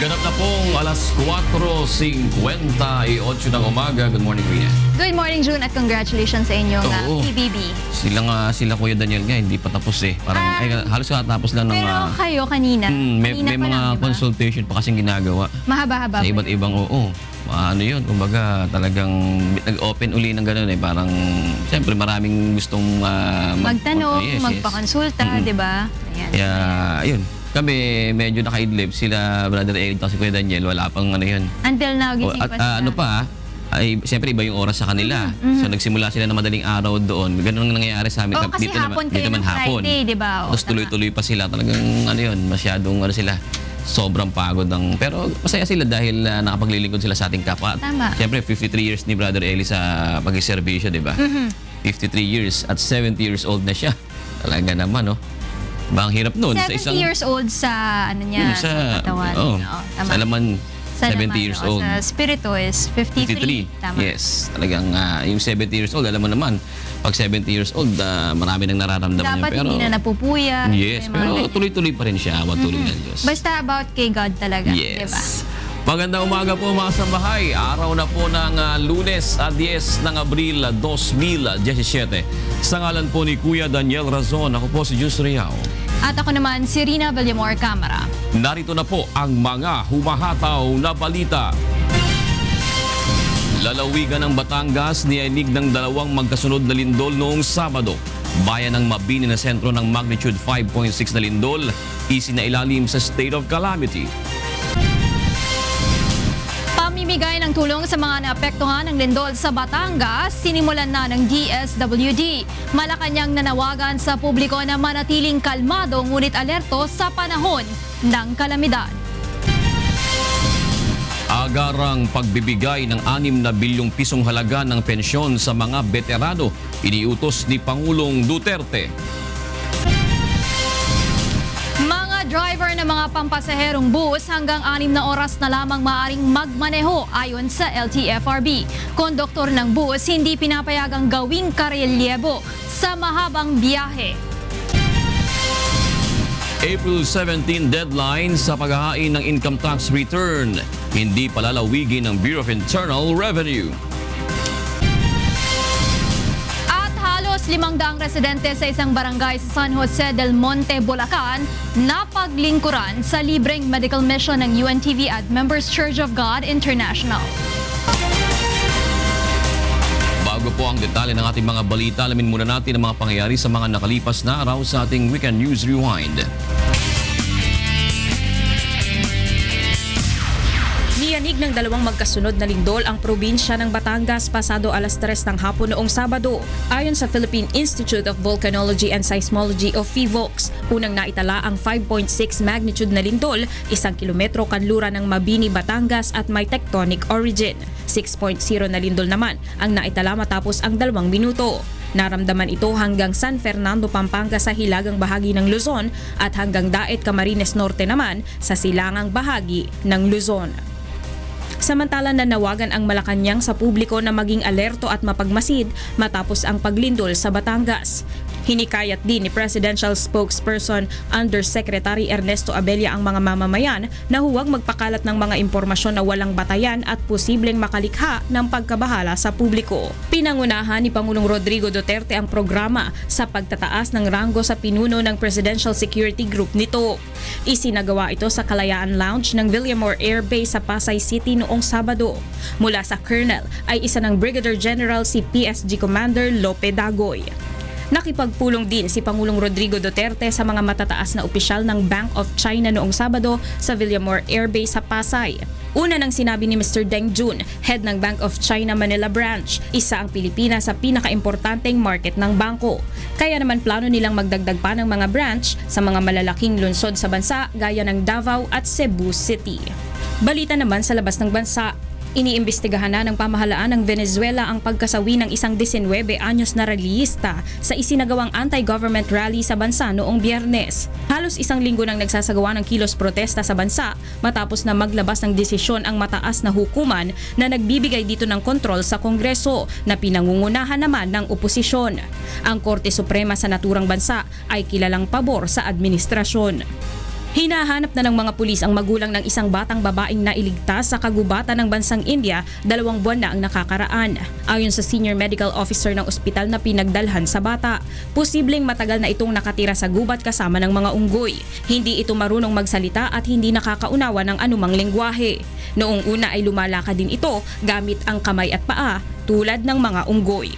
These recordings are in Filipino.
Ganap na pong alas 4:58 ng umaga. Good morning, Rhea. Good morning, June, at congratulations sa inyong PBB. Sila Kuya Daniel nga, hindi pa tapos eh. Parang halos katapos lang ng... Pero kayo kanina. May mga consultation pa kasing ginagawa. Mahaba-haba. Sa iba't ibang ano yun, kumbaga talagang nag-open uli ng gano'n eh. Parang, siyempre maraming gustong... magtanong, magpakonsulta, di ba? Kaya, ayun. Kami medyo nakaidlip sila Brother Eric at si Kuya Daniel, wala pang ano yun. Until now, gising pa sila. Ano pa, ay siyempre iba yung oras sa kanila. So nagsimula sila na madaling araw doon. Ganun ang nangyayari sa amin. Kasi hapon kayo ng Friday, di ba? Tapos tuloy-tuloy pa sila. Talagang ano yun, masyadong ano sila. Sobrang pagod ng... Pero masaya sila dahil nakapaglilingkod sila sa ating kapwa. Tama. Siyempre 53 years ni Brother Eli sa pag-iserbisyo, di ba? 53 years at 70 years old na siya. Talaga naman, no? Bang hirap nun. 70 years old sa ano niya, sa katawan. Sa alaman, 70 years old. Sa spirito is 53. Tama. Yes. Talagang yung 70 years old, alam mo naman, pag 70 years old, marami nang nararamdaman niya. Dapat hindi na napupuya. Yes, pero tuloy-tuloy pa rin siya. Tuloy ng Diyos. Basta about kay God talaga. Yes. Diba? Magandang umaga po mga sambahay. Araw na po ng Lunes, 10 ng Abril 2017. Sa ngalan po ni Kuya Daniel Razon, ako po si Jus Riao. At ako naman si Rina Villamor Camara. Narito na po ang mga humahataw na balita. Lalawigan ng Batangas niyanig ng dalawang magkasunod na lindol noong Sabado. Bayan ng Mabini na sentro ng magnitude 5.6 na lindol, isinailalim sa state of calamity. Pamimigay ng tulong sa mga naapektuhan ng lindol sa Batangas, sinimulan na ng DSWD. Malacanang nanawagan sa publiko na manatiling kalmado ngunit alerto sa panahon ng kalamidad. Agarang pagbibigay ng 6 na bilyong pisong halaga ng pensyon sa mga veterano, iniutos ni Pangulong Duterte. Driver ng mga pampasaherong bus hanggang 6 na oras na lamang maaring magmaneho ayon sa LTFRB. Konduktor ng bus hindi pinapayagang gawing karelyebo sa mahabang biyahe. April 17 deadline sa paghahain ng income tax return. Hindi palalawigin ng Bureau of Internal Revenue. 500 residente sa isang barangay sa San Jose del Monte, Bulacan, napaglingkuran sa libreng medical mission ng UNTV at Members Church of God International. Bago po ang detalye ng ating mga balita, alamin muna natin ang mga pangyayari sa mga nakalipas na araw sa ating Weekend News Rewind. Niyanig ng dalawang magkasunod na lindol ang probinsya ng Batangas pasado alas 3 ng hapon noong Sabado. Ayon sa Philippine Institute of Volcanology and Seismology o PHIVOLCS, unang naitala ang 5.6 magnitude na lindol, 1 kilometro kanluran ng Mabini, Batangas at may tectonic origin. 6.0 na lindol naman ang naitala matapos ang 2 minuto. Naramdaman ito hanggang San Fernando, Pampanga sa hilagang bahagi ng Luzon at hanggang Daet, Camarines Norte naman sa silangang bahagi ng Luzon. Samantala nanawagan ang Malacanang sa publiko na maging alerto at mapagmasid matapos ang paglindol sa Batangas. Hinikayat din ni Presidential Spokesperson Undersecretary Ernesto Abella ang mga mamamayan na huwag magpakalat ng mga impormasyon na walang batayan at posibleng makalikha ng pagkabahala sa publiko. Pinangunahan ni Pangulong Rodrigo Duterte ang programa sa pagtataas ng ranggo sa pinuno ng Presidential Security Group nito. Isinagawa ito sa Kalayaan Lounge ng Villamor Air Base sa Pasay City noong Sabado. Mula sa Colonel ay isa ng Brigadier General si PSG Commander Lope Dagoy. Nakipagpulong din si Pangulong Rodrigo Duterte sa mga matataas na opisyal ng Bank of China noong Sabado sa Villamor Air Base sa Pasay. Una nang sinabi ni Mr. Deng Jun, head ng Bank of China Manila Branch, isa ang Pilipinas sa pinakaimportanteng market ng bangko. Kaya naman plano nilang magdagdag pa ng mga branch sa mga malalaking lungsod sa bansa gaya ng Davao at Cebu City. Balita naman sa labas ng bansa. Iniimbestigahan na ng pamahalaan ng Venezuela ang pagkasawi ng isang 19 anyos na rallyista sa isinagawang anti-government rally sa bansa noong Biyernes. Halos isang linggo nang nagsasagawa ng kilos protesta sa bansa matapos na maglabas ng desisyon ang mataas na hukuman na nagbibigay dito ng kontrol sa Kongreso na pinangungunahan naman ng oposisyon. Ang Korte Suprema sa naturang bansa ay kilalang pabor sa administrasyon. Hinahanap na ng mga pulis ang magulang ng isang batang babaeng nailigtas sa kagubatan ng bansang India 2 buwan na ang nakakaraan. Ayon sa senior medical officer ng ospital na pinagdalhan sa bata, posibleng matagal na itong nakatira sa gubat kasama ng mga unggoy. Hindi ito marunong magsalita at hindi nakakaunawa ng anumang lengguwahe. Noong una ay lumalakad din ito gamit ang kamay at paa tulad ng mga unggoy.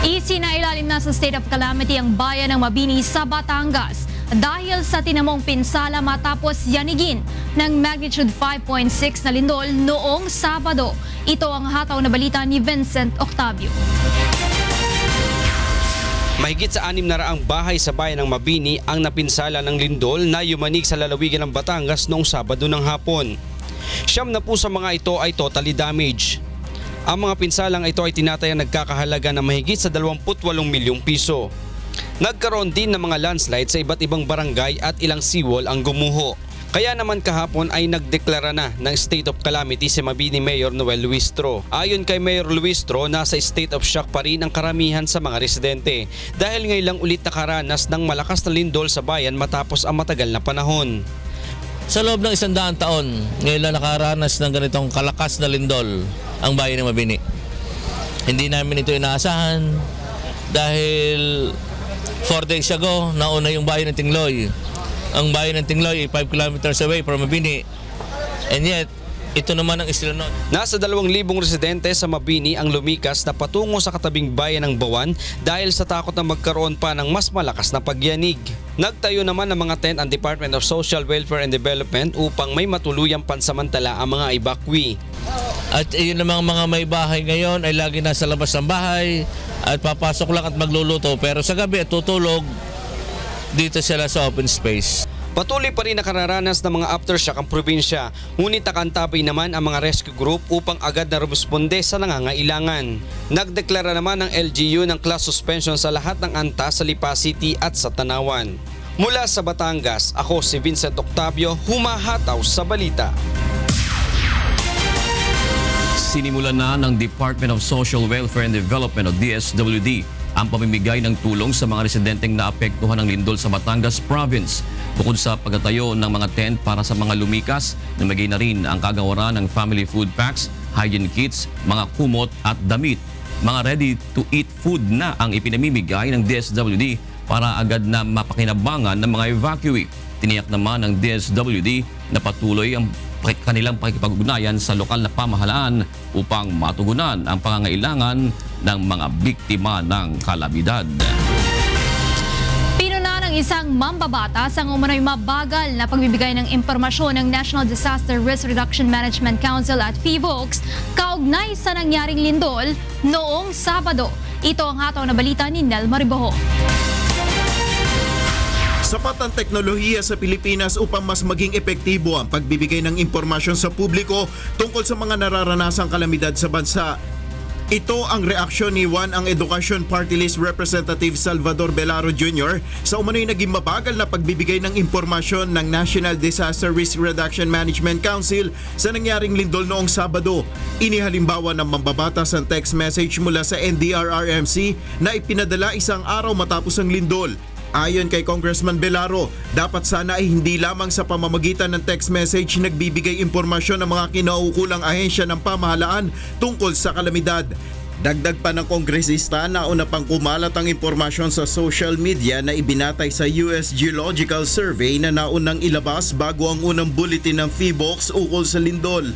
Isinailalim na sa state of calamity ang bayan ng Mabini sa Batangas dahil sa tinamong pinsala matapos yanigin ng magnitude 5.6 na lindol noong Sabado. Ito ang hataw na balita ni Vincent Octavio. Mahigit sa 600 bahay sa bayan ng Mabini ang napinsala ng lindol na yumanig sa lalawigan ng Batangas noong Sabado ng hapon. 9 na po sa mga ito ay totally damaged. Ang mga pinsalang ito ay tinatayang nagkakahalaga ng mahigit sa 28 milyong piso. Nagkaroon din ng mga landslide sa iba't ibang barangay at ilang seawall ang gumuho. Kaya naman kahapon ay nagdeklara na ng state of calamity si Mabini Mayor Noel Luistro. Ayon kay Mayor Luistro, nasa state of shock pa rin ang karamihan sa mga residente dahil ngayon lang ulit nakaranas ng malakas na lindol sa bayan matapos ang matagal na panahon. Sa loob ng 100 taon, ngayon lang nakaranas ng ganitong kalakas na lindol ang bayan ng Mabini. Hindi namin ito inaasahan dahil 4 days ago, nauna yung bayan ng Tingloy. Ang bayan ng Tingloy ay 5 kilometers away from Mabini. And yet, ito naman ang islanod. Nasa 2,000 residente sa Mabini ang lumikas na patungo sa katabing bayan ng Bawan dahil sa takot na magkaroon pa ng mas malakas na pagyanig. Nagtayo naman ng mga tent ang Department of Social Welfare and Development upang may matuluyang pansamantala ang mga evacuee. At yun namang mga may bahay ngayon ay lagi nasa labas ng bahay at papasok lang at magluluto. Pero sa gabi at tutulog dito sila sa open space. Patuloy pa rin nakararanas ng mga aftershock ang probinsya, ngunit nakantabay naman ang mga rescue group upang agad na rumusponde sa nangangailangan. Nagdeklara naman ng LGU ng class suspension sa lahat ng antas sa Lipa City at sa Tanawan. Mula sa Batangas, ako si Vincent Octavio, humahataw sa balita. Sinimulan na ng Department of Social Welfare and Development o DSWD ang pamimigay ng tulong sa mga residenteng naapektuhan ng lindol sa Batangas Province. Bukod sa pagtatayo ng mga tent para sa mga lumikas, namigay na rin ang kagawaran ng family food packs, hygiene kits, mga kumot at damit. Mga ready-to-eat food na ang ipinamimigay ng DSWD para agad na mapakinabangan ng mga evacuee. Tiniyak naman ng DSWD na patuloy ang kanilang pakikipag-ugnayan sa lokal na pamahalaan upang matugunan ang pangangailangan ng mga biktima ng kalamidad. Pinuna ng isang mambabatas ang umano'y mabagal na pagbibigay ng impormasyon ng National Disaster Risk Reduction Management Council at PHIVOLCS kaugnay sa nangyaring lindol noong Sabado. Ito ang hataw na balita ni Nel Mariboho. Sapat ang teknolohiya sa Pilipinas upang mas maging epektibo ang pagbibigay ng impormasyon sa publiko tungkol sa mga nararanasang kalamidad sa bansa. Ito ang reaksyon ni Juan ang Education Party List Representative Salvador Belaro Jr. sa umano'y naging mabagal na pagbibigay ng impormasyon ng National Disaster Risk Reduction Management Council sa nangyaring lindol noong Sabado. Inihalimbawa ng mambabatas ang text message mula sa NDRRMC na ipinadala isang araw matapos ang lindol. Ayon kay Congressman Belaro, dapat sana ay hindi lamang sa pamamagitan ng text message nagbibigay impormasyon ng mga kinauukulang ahensya ng pamahalaan tungkol sa kalamidad. Dagdag pa ng kongresista na una pang kumalat ang impormasyon sa social media na ibinatay sa US Geological Survey na naunang ilabas bago ang unang bulletin ng PHIVOLCS ukol sa lindol.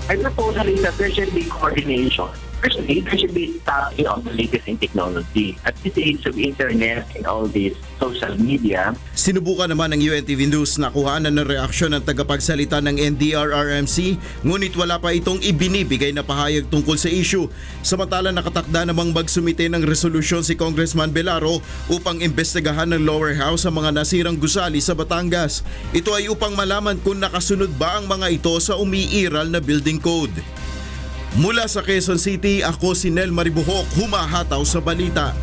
My proposal is that there should be coordination. Firstly, there should be tapping on the latest in technology. At this age of internet and all this social media. Sinubukan naman ng UNTV News na kuhanan ng reaksyon ng tagapagsalita ng NDRRMC, ngunit wala pa itong ibinibigay na pahayag tungkol sa issue. Samantala nakatakda namang magsumite ng resolusyon si Congressman Belaro upang imbestigahan ng lower house ang mga nasirang gusali sa Batangas. Ito ay upang malaman kung nakasunod ba ang mga ito sa umiiral na building code. Mula sa Quezon City, ako si Nel Maribohok, humahataw sa balita.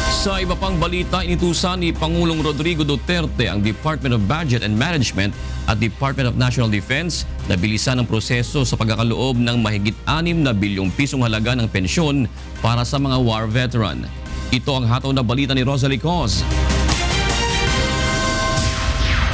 Sa iba pang balita, inutusan ni Pangulong Rodrigo Duterte ang Department of Budget and Management at Department of National Defense na bilisan ang proseso sa pagkakaloob ng mahigit 6 na bilyong pisong halaga ng pensyon para sa mga war veteran. Ito ang hataw na balita ni Rosalie Cos.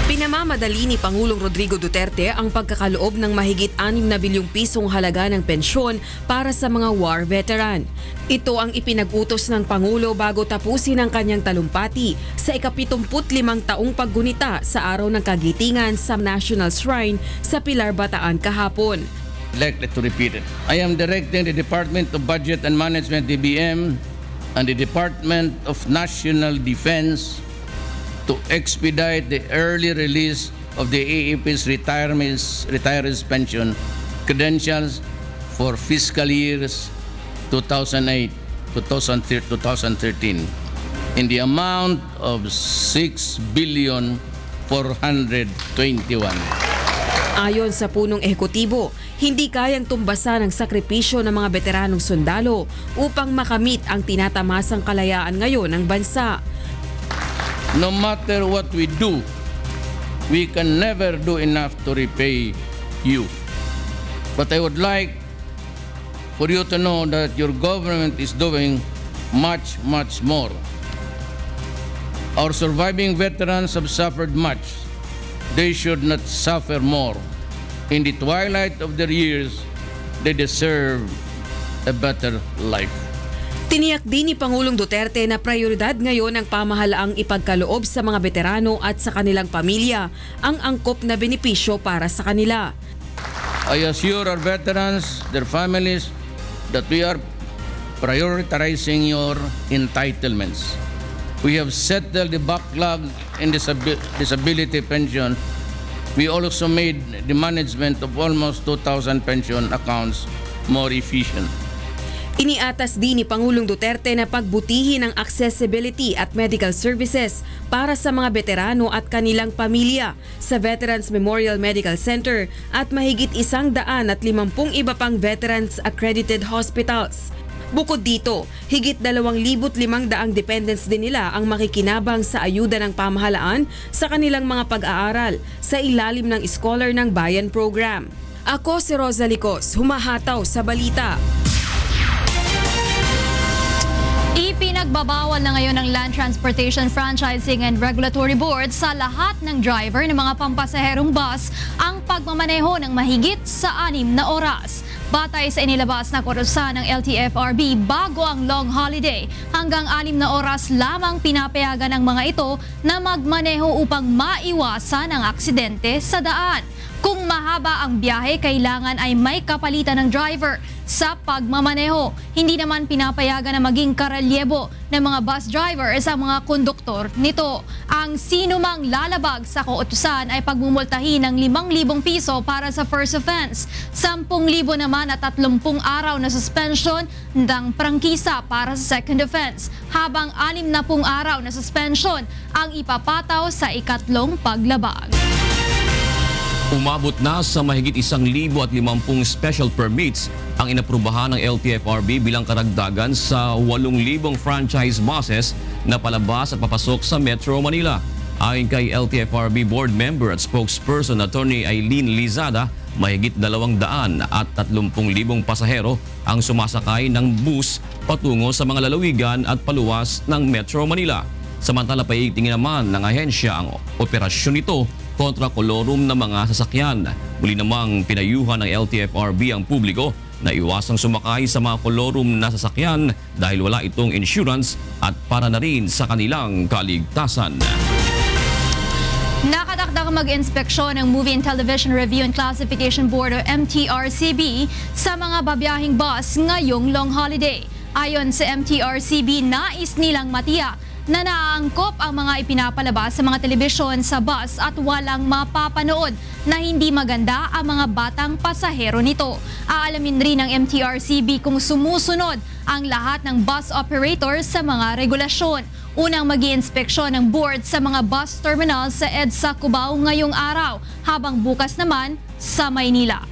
Pinamamadali ni Pangulong Rodrigo Duterte ang pagkakaloob ng mahigit 6 na bilyong pisong halaga ng pensyon para sa mga war veteran. Ito ang ipinag-utos ng Pangulo bago tapusin ang kanyang talumpati sa ika-75 taong paggunita sa araw ng kagitingan sa National Shrine sa Pilar, Bataan kahapon. Elected to repeat it. I am directing the Department of Budget and Management, DBM, and the Department of National Defense to expedite the early release of the AAP's retirees pension credentials for fiscal years 2008 to 2013 in the amount of 6,421,000,000. Ayon sa punong ehekutibo, hindi kayang tumbasan ang sakripisyo ng mga veteranong sundalo upang makamit ang tinatamasang kalayaan ngayon ng bansa. No matter what we do, we can never do enough to repay you. But I would like for you to know that your government is doing much, much more. Our surviving veterans have suffered much. They should not suffer more. In the twilight of their years, they deserve a better life. Tiniyak din ni Pangulong Duterte na prioridad ngayon ng pamahalaang ipagkaloob sa mga veterano at sa kanilang pamilya ang angkop na benepisyo para sa kanila. I assure our veterans, their families, that we are prioritizing your entitlements. We have settled the backlog in disability pension. We also made the management of almost 2,000 pension accounts more efficient. Iniatas din ni Pangulong Duterte na pagbutihin ang accessibility at medical services para sa mga veterano at kanilang pamilya sa Veterans Memorial Medical Center at mahigit 150 iba pang veterans accredited hospitals. Bukod dito, higit 2,500 dependents din nila ang makikinabang sa ayuda ng pamahalaan sa kanilang mga pag-aaral sa ilalim ng Scholar ng Bayan program. Ako si Rosalie Cos, humahataw sa balita. Ipinagbabawal na ngayon ng Land Transportation Franchising and Regulatory Board sa lahat ng driver ng mga pampasaherong bus ang pagmamaneho ng mahigit sa 6 na oras. Batay sa inilabas na kautusan ng LTFRB bago ang long holiday, hanggang 6 na oras lamang pinapayagan ng mga ito na magmaneho upang maiwasan ang aksidente sa daan. Kung mahaba ang biyahe, kailangan ay may kapalitan ng driver sa pagmamaneho. Hindi naman pinapayagan na maging karelyebo ng mga bus drivers ang mga konduktor nito. Ang sinumang lalabag sa kautusan ay pagmumultahin ng 5,000 piso para sa first offense, 10,000 naman at 30 araw na suspension ng prangkisa para sa second offense, habang 60 araw na suspension ang ipapataw sa ikatlong paglabag. Umabot na sa mahigit 1,050 special permits ang inaprubahan ng LTFRB bilang karagdagan sa 8,000 franchise buses na palabas at papasok sa Metro Manila. Ayon kay LTFRB board member at spokesperson Attorney Eileen Lizada, mahigit 230,000 pasahero ang sumasakay ng bus patungo sa mga lalawigan at paluwas ng Metro Manila. Samantala, paitingin naman ng ahensya ang operasyon nito kontra kolorum ng mga sasakyan. Muli namang pinayuhan ng LTFRB ang publiko na iwasang sumakay sa mga kolorum na sasakyan dahil wala itong insurance at para na rin sa kanilang kaligtasan. Nakatakdang mag-inspeksyon ng Movie and Television Review and Classification Board o MTRCB sa mga babiyahing bus ngayong long holiday. Ayon sa MTRCB, nais nilang matiyak na naaangkop ang mga ipinapalabas sa mga telebisyon sa bus at walang mapapanood na hindi maganda ang mga batang pasahero nito. Aalamin rin ng MTRCB kung sumusunod ang lahat ng bus operators sa mga regulasyon. Unang mag-iinspeksyon ng board sa mga bus terminals sa EDSA Cubao ngayong araw, habang bukas naman sa Maynila.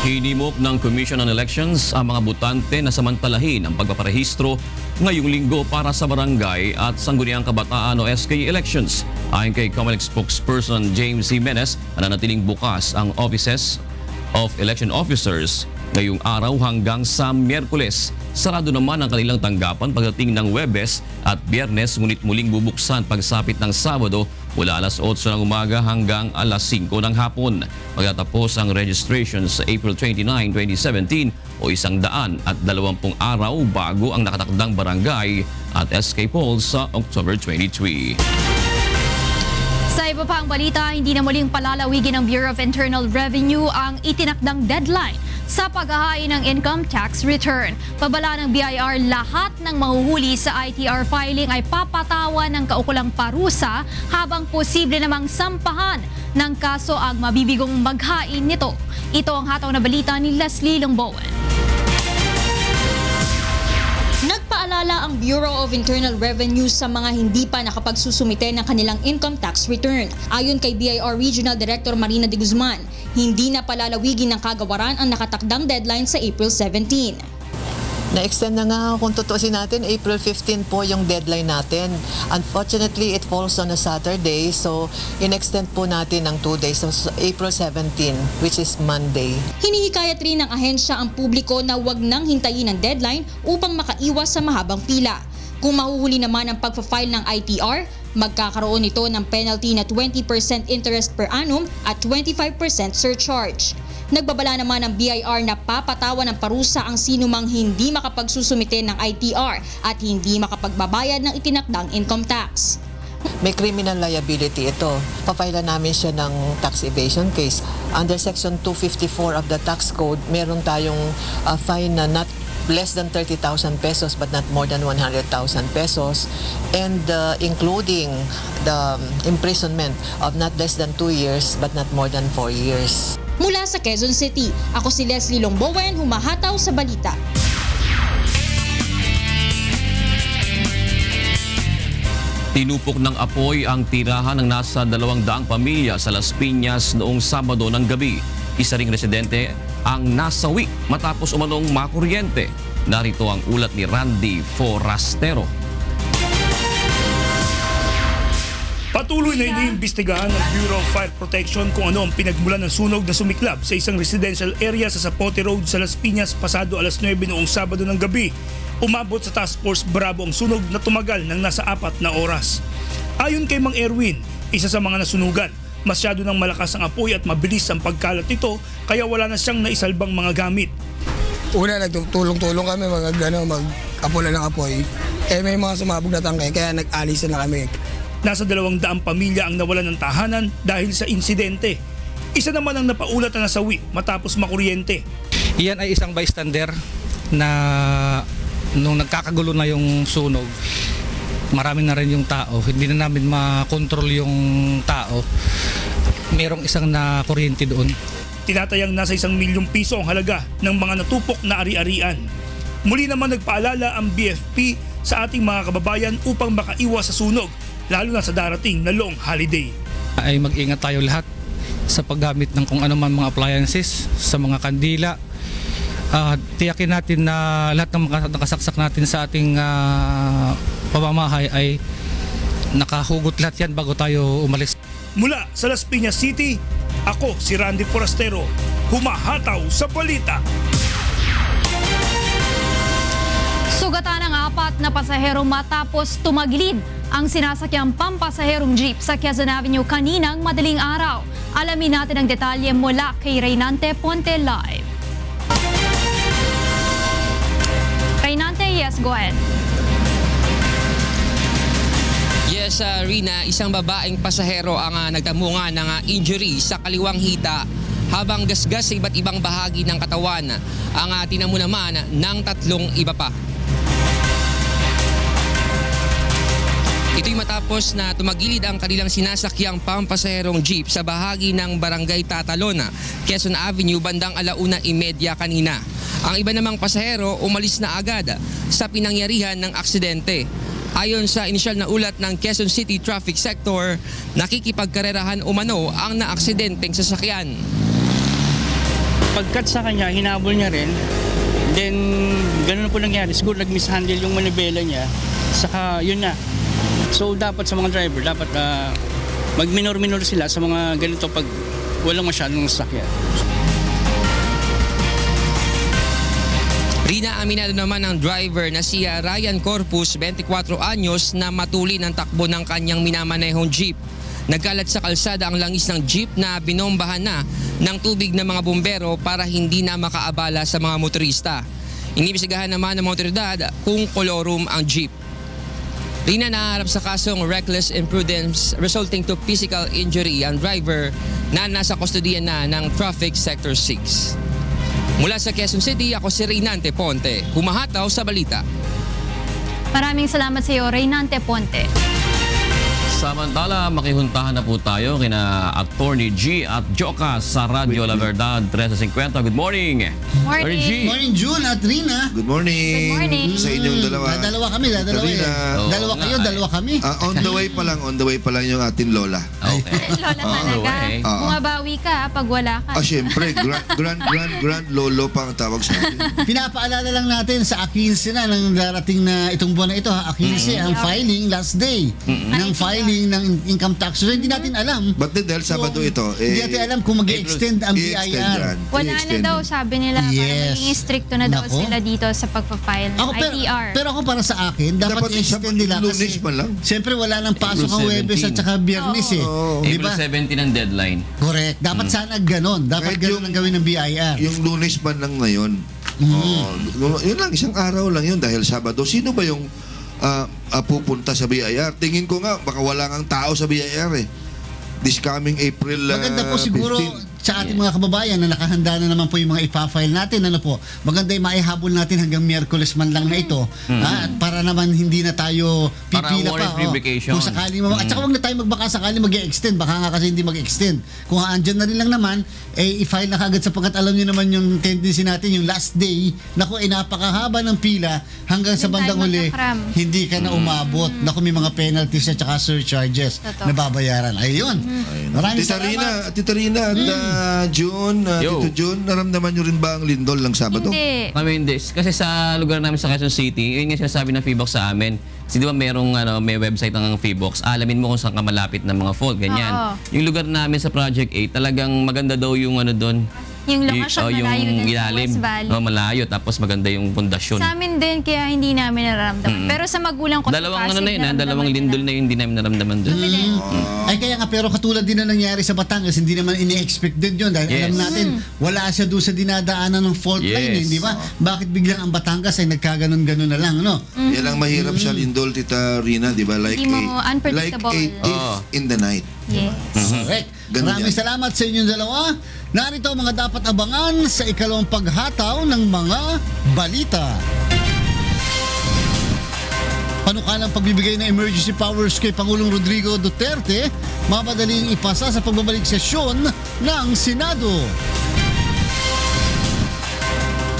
Hinimok ng Commission on Elections ang mga botante na samantalahin ang pagpaparehistro ngayong linggo para sa barangay at sangguniang kabataan o SK elections. Ayon kay COMELEC spokesperson James Jimenez, nananatiling bukas ang offices of election officers ngayong araw hanggang sa Miyerkules. Sarado naman ang kanilang tanggapan pagdating ng Huwebes at Biyernes, ngunit muling bubuksan pagsapit ng Sabado mula alas 8 ng umaga hanggang alas 5 ng hapon. Pagkatapos ang registration sa April 29, 2017 o 120 araw bago ang nakatakdang barangay at SK polls sa October 23. Sa iba pang balita, hindi na muling palalawigin ng Bureau of Internal Revenue ang itinakdang deadline sa paghahain ng income tax return. Pabala ng BIR, lahat ng mahuhuli sa ITR filing ay papatawan ng kaukulang parusa habang posible namang sampahan ng kaso ang mabibigong maghain nito. Ito ang hataw na balita ni Leslie Longbowen. Nagpaalala ang Bureau of Internal Revenue sa mga hindi pa nakapagsusumite ng kanilang income tax return. Ayon kay BIR Regional Director Marina de Guzman, hindi na palalawigin ng kagawaran ang nakatakdang deadline sa April 17. Na-extend na nga kung tutuusin natin, April 15 po yung deadline natin. Unfortunately, it falls on a Saturday, so in-extend po natin ng 2 days, so April 17, which is Monday. Hinihikayat rin ng ahensya ang publiko na huwag nang hintayin ang deadline upang makaiwas sa mahabang pila. Kung mahuhuli naman ang pagpa-file ng ITR, magkakaroon ito ng penalty na 20% interest per annum at 25% surcharge. Nagbabala naman ang BIR na papatawan ng parusa ang sinumang hindi makapagsusumite ng ITR at hindi makapagbabayad ng itinakdang income tax. May criminal liability ito. Papaila namin siya ng tax evasion case. Under Section 254 of the Tax Code, meron tayong fine na not less than 30,000 pesos but not more than 100,000 pesos, and including the imprisonment of not less than 2 years but not more than 4 years. Mula sa Quezon City, ako si Leslie Longbowen, humahataw sa balita. Tinupok ng apoy ang tirahan ng nasa 200 pamilya sa Las Piñas noong Sabado ng gabi. Isa ring residente ang nasawi matapos umanong makuryente. Narito ang ulat ni Randy Forastero. Patuloy na iniimbestigahan ng Bureau of Fire Protection kung ano ang pinagmulan ng sunog na sumiklab sa isang residential area sa Zapote Road sa Las Piñas pasado alas 9 noong Sabado ng gabi. Umabot sa Task Force Bravo ang sunog na tumagal ng nasa 4 na oras. Ayon kay Mang Erwin, isa sa mga nasunugan, masyado nang malakas ang apoy at mabilis ang pagkalat nito kaya wala na siyang naisalbang mga gamit. Una, nagtulong-tulong kami mag-apula ng apoy. May mga sumabog na tangke kaya nag-alis na kami. Nasa 200 pamilya ang nawalan ng tahanan dahil sa insidente. Isa naman ang napaulat na nasawi matapos makuryente. Iyan ay isang bystander na nung nagkakagulo na yung sunog, marami na rin yung tao. Hindi na namin makontrol yung tao. Merong isang na kuryente doon. Tinatayang nasa 1 milyong piso ang halaga ng mga natupok na ari-arian. Muli naman nagpaalala ang BFP sa ating mga kababayan upang makaiwas sa sunog, lalo na sa darating na long holiday. Ay mag-ingat tayo lahat sa paggamit ng kung ano man mga appliances, sa mga kandila. Tiyakin natin na lahat ng nakasaksak natin sa ating pamamahay ay nakahugot lahat yan bago tayo umalis. Mula sa Las Piñas City, ako si Randy Forastero, humahataw sa balita. Sugatan ng 4 na pasahero matapos tumagilid ang sinasakyang pampasaherong jeep sa Quezon Avenue kaninang madaling araw. Alamin natin ang detalye mula kay Reynante Ponte live. Reynante, yes, go ahead. Yes, Rina, isang babaeng pasahero ang nagtamunga ng injury sa kaliwang hita habang gasgas sa iba't ibang bahagi ng katawan ang tinamo naman ng 3 iba pa. Ito'y matapos na tumagilid ang kanilang sinasakyang pampasaherong jeep sa bahagi ng Barangay Tatalona, Quezon Avenue bandang 1:30 kanina. Ang iba namang pasahero umalis na agad sa pinangyarihan ng aksidente. Ayon sa inisyal na ulat ng Quezon City Traffic Sector, nakikipagkarerahan umano ang naaksidenteng sasakyan. Pagkat sa kanya, hinabol niya rin. Then, ganun po nangyari. Siguro nag-mishandle yung manibela niya. Saka, yun na. So, dapat sa mga driver, dapat mag-minor-minor sila sa mga ganito pag walang masyadong sasakyan. Rina, aminado naman ng driver na si Ryan Corpus, 24 anyos, na matuli ng takbo ng kanyang minamanehong jeep. Nagkalat sa kalsada ang langis ng jeep na binombahan na ng tubig ng mga bumbero para hindi na makaabala sa mga motorista. Inimbestigahan naman ng mga otoridad kung kolorum ang jeep. Rina, naharap sa kasong reckless imprudence resulting to physical injury ang driver na nasa kustodiya na ng Traffic Sector 6. Mula sa Quezon City, ako si Reynante Ponte, humahataw sa balita. Maraming salamat sa iyo, Reynante Ponte. Samantala, makihuntahan na po tayo kina Attorney G at Joka sa Radyo La Verdad 1350. Good morning. Morning. G. Morning, June at Rina. Good morning. Good morning. Sa inyong dalawa. Dalawa kami, dalawa Rina. dalawa kayo, dalawa kami. On the way pa lang yung ating lola. Okay. Lola talaga. Bumabawi ka pag wala ka. Siyempre, grand lolo pa ang tawag sa atin. Pinapaalala lang natin sa 15 na ng darating na itong buwan na ito, 15 ang filing last day ng filing ng income tax. So hindi natin alam. But dahil Sabado ito, hindi natin alam kung mag-extend ang BIR. Wala na daw, sabi nila. Para maging stricto na daw sila dito sa pagpa-file ng ITR. Pero ako para sa akin, dapat i-extend nila kasi siyempre wala nang pasok ang Huwebes at saka Biyernes April 17 ang deadline. Correct. Dapat sana ganon. Dapat ganon ang gawin ng BIR. Yung Lunes man lang ngayon. Yun lang, isang araw lang yun dahil Sabado. Sino ba yung pupunta sa BIR? Tingin ko nga baka wala ngang tao sa BIR this coming April 15. Maganda po siguro sa ating mga kababayan na nakahanda na naman po yung mga ipa-file natin. Ano po, maganda yung maihabol natin hanggang Miyerkules man lang na ito. At para naman hindi na tayo pipila pa. Kung sakali at saka wag na tayo magbaka sakali mag-extend. Baka nga kasi hindi mag-extend. Kung andyan na rin lang naman, i-file na kagad sapagkat alam nyo naman yung tendency natin, yung last day, naku, napakahaba ng pila hanggang sa bandang huli, hindi ka na umabot. Naku, may mga penalties at saka surcharges na babayaran. Ayun. Maraming salamat. Tita Rina at June, Tito June, naramdaman nyo rin ba ang lindol ng Sabado? Hindi. Kami hindi. Kasi sa lugar namin sa Quezon City, yun nga sinasabi ng FIVOX sa amin. Kasi di ba may website ng FIVOX, alamin mo kung saan ka malapit ng mga fault, ganyan. Yung lugar namin sa Project 8, talagang maganda daw yung doon. Yung lokasyon malayo yung din ilalim, sa West Valley. malayo, tapos maganda yung pundasyon. Sa amin din, kaya hindi namin nararamdaman. Pero sa magulang ko, dalawang dalawang lindol na yun, hindi namin naramdaman doon. Ay kaya nga, pero katulad din na nangyari sa Batangas, hindi naman ini-expect din yun dahil alam natin, wala siya doon sa dinadaanan ng fault line, di ba? Bakit biglang ang Batangas ay nagkaganon-ganon na lang, no? Yan ang mahirap sa lindol, Tita Rina, di ba? Like unpredictable. Like a thief in the night. Yes. Correct. Maraming salamat sa inyong dalawa. Narito mga dapat abangan sa ikalawang paghataw ng mga balita. Panukalang pagbibigay ng emergency powers kay Pangulong Rodrigo Duterte, mapadaling ipasa sa pagbabalik sesyon ng Senado.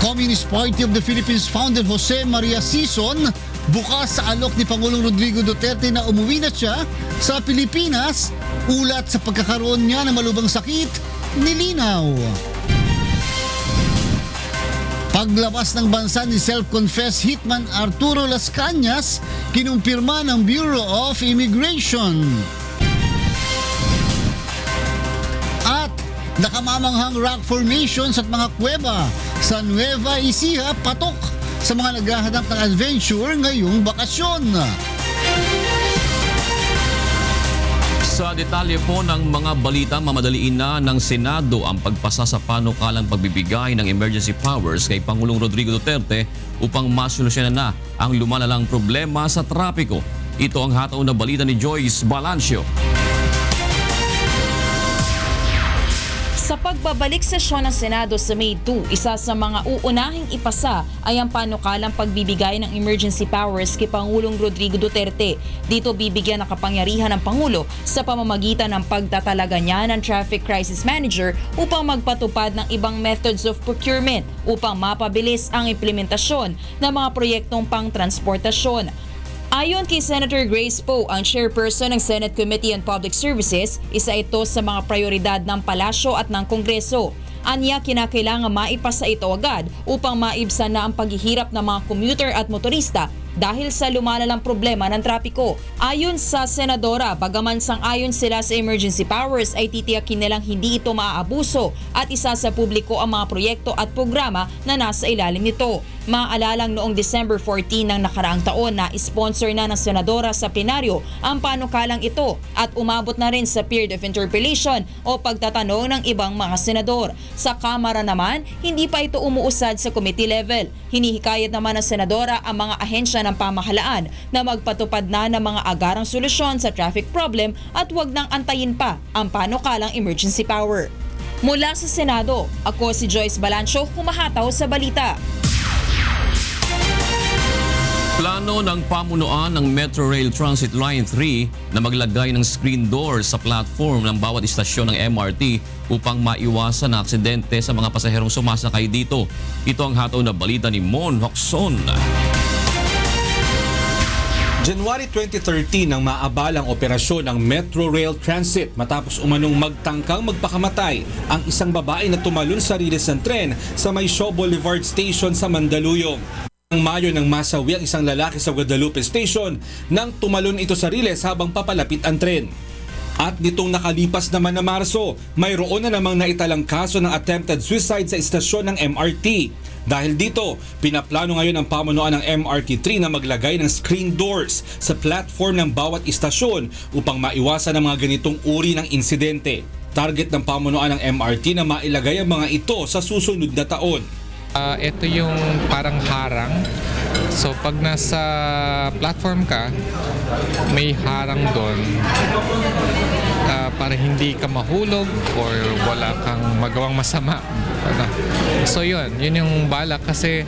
Communist Party of the Philippines founder Jose Maria Sison bukas sa alok ni Pangulong Rodrigo Duterte na umuwi na siya sa Pilipinas ulat sa pagkakaroon niya ng malubhang sakit, nilinaw. Paglabas ng bansa ni self-confessed hitman Arturo Las Cañas, kinumpirma ng Bureau of Immigration. At nakamamanghang rock formations at mga kuweba sa Nueva Ecija, patok sa mga naghahanap ng adventure ngayong bakasyon. Sa detalye po ng mga balita, mamadaliin na ng Senado ang pagpasa sa panukalang pagbibigay ng emergency powers kay Pangulong Rodrigo Duterte upang masolusyonan na ang lumalalang problema sa trapiko. Ito ang hataw na balita ni Joyce Balancio. Sa pagbabalik sesyon ng Senado sa May 2, isa sa mga uunahing ipasa ay ang panukalang pagbibigay ng emergency powers kay Pangulong Rodrigo Duterte. Dito bibigyan ng kapangyarihan ng Pangulo sa pamamagitan ng pagtatalaga niya ng Traffic Crisis Manager upang magpatupad ng ibang methods of procurement upang mapabilis ang implementasyon ng mga proyektong pangtransportasyon. Ayon kay Senator Grace Poe, ang chairperson ng Senate Committee on Public Services, isa ito sa mga prioridad ng Palasyo at ng Kongreso. Anya, kinakailangan maipasa ito agad upang maibsan na ang paghihirap ng mga commuter at motorista dahil sa lumalalang problema ng trapiko. Ayon sa Senadora, bagaman sang-ayon sila sa emergency powers ay titiyakin nilang hindi ito maaabuso at isa sa publiko ang mga proyekto at programa na nasa ilalim nito. Maalalang noong December 14 ng nakaraang taon na sponsor na ng senadora sa plenaryo ang panukalang ito at umabot na rin sa period of interpellation o pagtatanong ng ibang mga senador. Sa Kamara naman, hindi pa ito umuusad sa committee level. Hinihikayat naman ng senadora ang mga ahensya ng pamahalaan na magpatupad na ng mga agarang solusyon sa traffic problem at huwag nang antayin pa ang panukalang emergency power. Mula sa Senado, ako si Joyce Balancho, humahataw sa balita. Plano ng pamunuan ng Metro Rail Transit Line 3 na maglagay ng screen door sa platform ng bawat istasyon ng MRT upang maiwasan ang aksidente sa mga pasaherong sumasakay dito. Ito ang hataw na balita ni Mon Hocson. January 2013 nang maabalang operasyon ng Metro Rail Transit matapos umanong magtangkang magpakamatay ang isang babae na tumalon sa riles ng tren sa May Shaw Boulevard Station sa Mandaluyong. Ang Mayo nang masawi ang isang lalaki sa Guadalupe Station nang tumalon ito sa riles habang papalapit ang tren. At nitong nakalipas naman na Marso, mayroon na namang naitalang kaso ng attempted suicide sa istasyon ng MRT. Dahil dito, pinaplano ngayon ang pamunuan ng MRT3 na maglagay ng screen doors sa platform ng bawat istasyon upang maiwasan ang mga ganitong uri ng insidente. Target ng pamunuan ng MRT na mailagay ang mga ito sa susunod na taon. Ito yung parang harang. So pag nasa platform ka, may harang doon para hindi ka mahulog or wala kang magawang masama. So yun yung balak kasi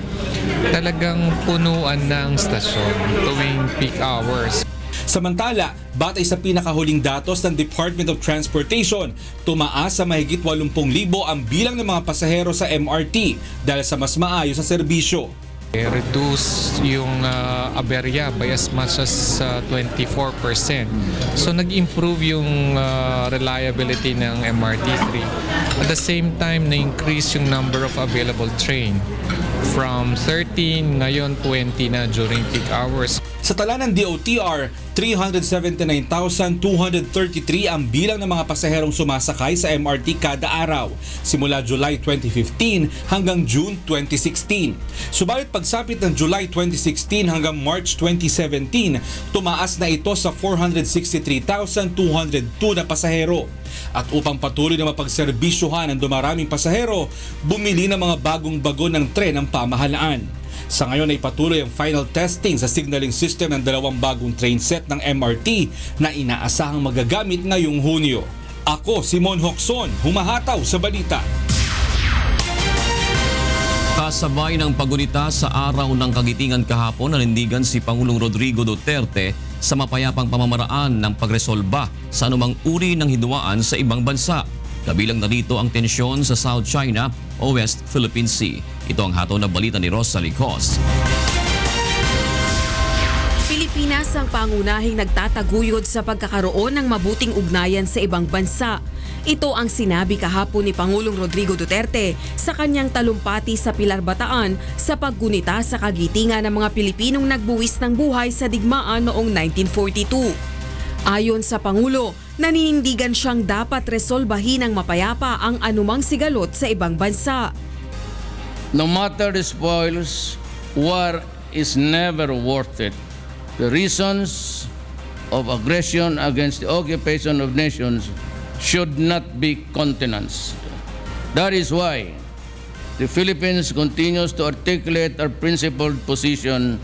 talagang punuan ng stasyon tuwing peak hours. Samantala, batay sa pinakahuling datos ng Department of Transportation, tumaas sa mahigit 80,000 ang bilang ng mga pasahero sa MRT dahil sa mas maayos na serbisyo. Reduce yung aberya by as much as 24%. So nag-improve yung reliability ng MRT3. At the same time, na-increase yung number of available train from 13, ngayon 20 na during peak hours. Sa tala ng DOTR, 379,233 ang bilang ng mga pasaherong sumasakay sa MRT kada araw simula July 2015 hanggang June 2016. Subalit pagsapit ng July 2016 hanggang March 2017, tumaas na ito sa 463,202 na pasahero. At upang patuloy na mapagserbisyuhan ang dumaraming pasahero, bumili ng mga bagong bagon ng tren ang pamahalaan. Sa ngayon ay patuloy ang final testing sa signaling system ng dalawang bagong train set ng MRT na inaasahang magagamit ngayong Hunyo. Ako si Mon Hocson, humahataw sa balita. Kasabay ng pagunita sa araw ng kagitingan kahapon, nanindigan si Pangulong Rodrigo Duterte sa mapayapang pamamaraan ng pagresolba sa anumang uri ng hidwaan sa ibang bansa. Kabilang na rito ang tensyon sa South China o West Philippine Sea. Ito ang hataw na balita ni Rosalie Cos. Pilipinas ang pangunahing nagtataguyod sa pagkakaroon ng mabuting ugnayan sa ibang bansa. Ito ang sinabi kahapon ni Pangulong Rodrigo Duterte sa kanyang talumpati sa Pilar, Bataan sa paggunita sa kagitingan ng mga Pilipinong nagbuwis ng buhay sa digmaan noong 1942. Ayon sa Pangulo, naninindigan siyang dapat resolbahin ng mapayapa ang anumang sigalot sa ibang bansa. No matter the spoils, war is never worth it. The reasons of aggression against the occupation of nations should not be countenanced. That is why the Philippines continues to articulate our principled position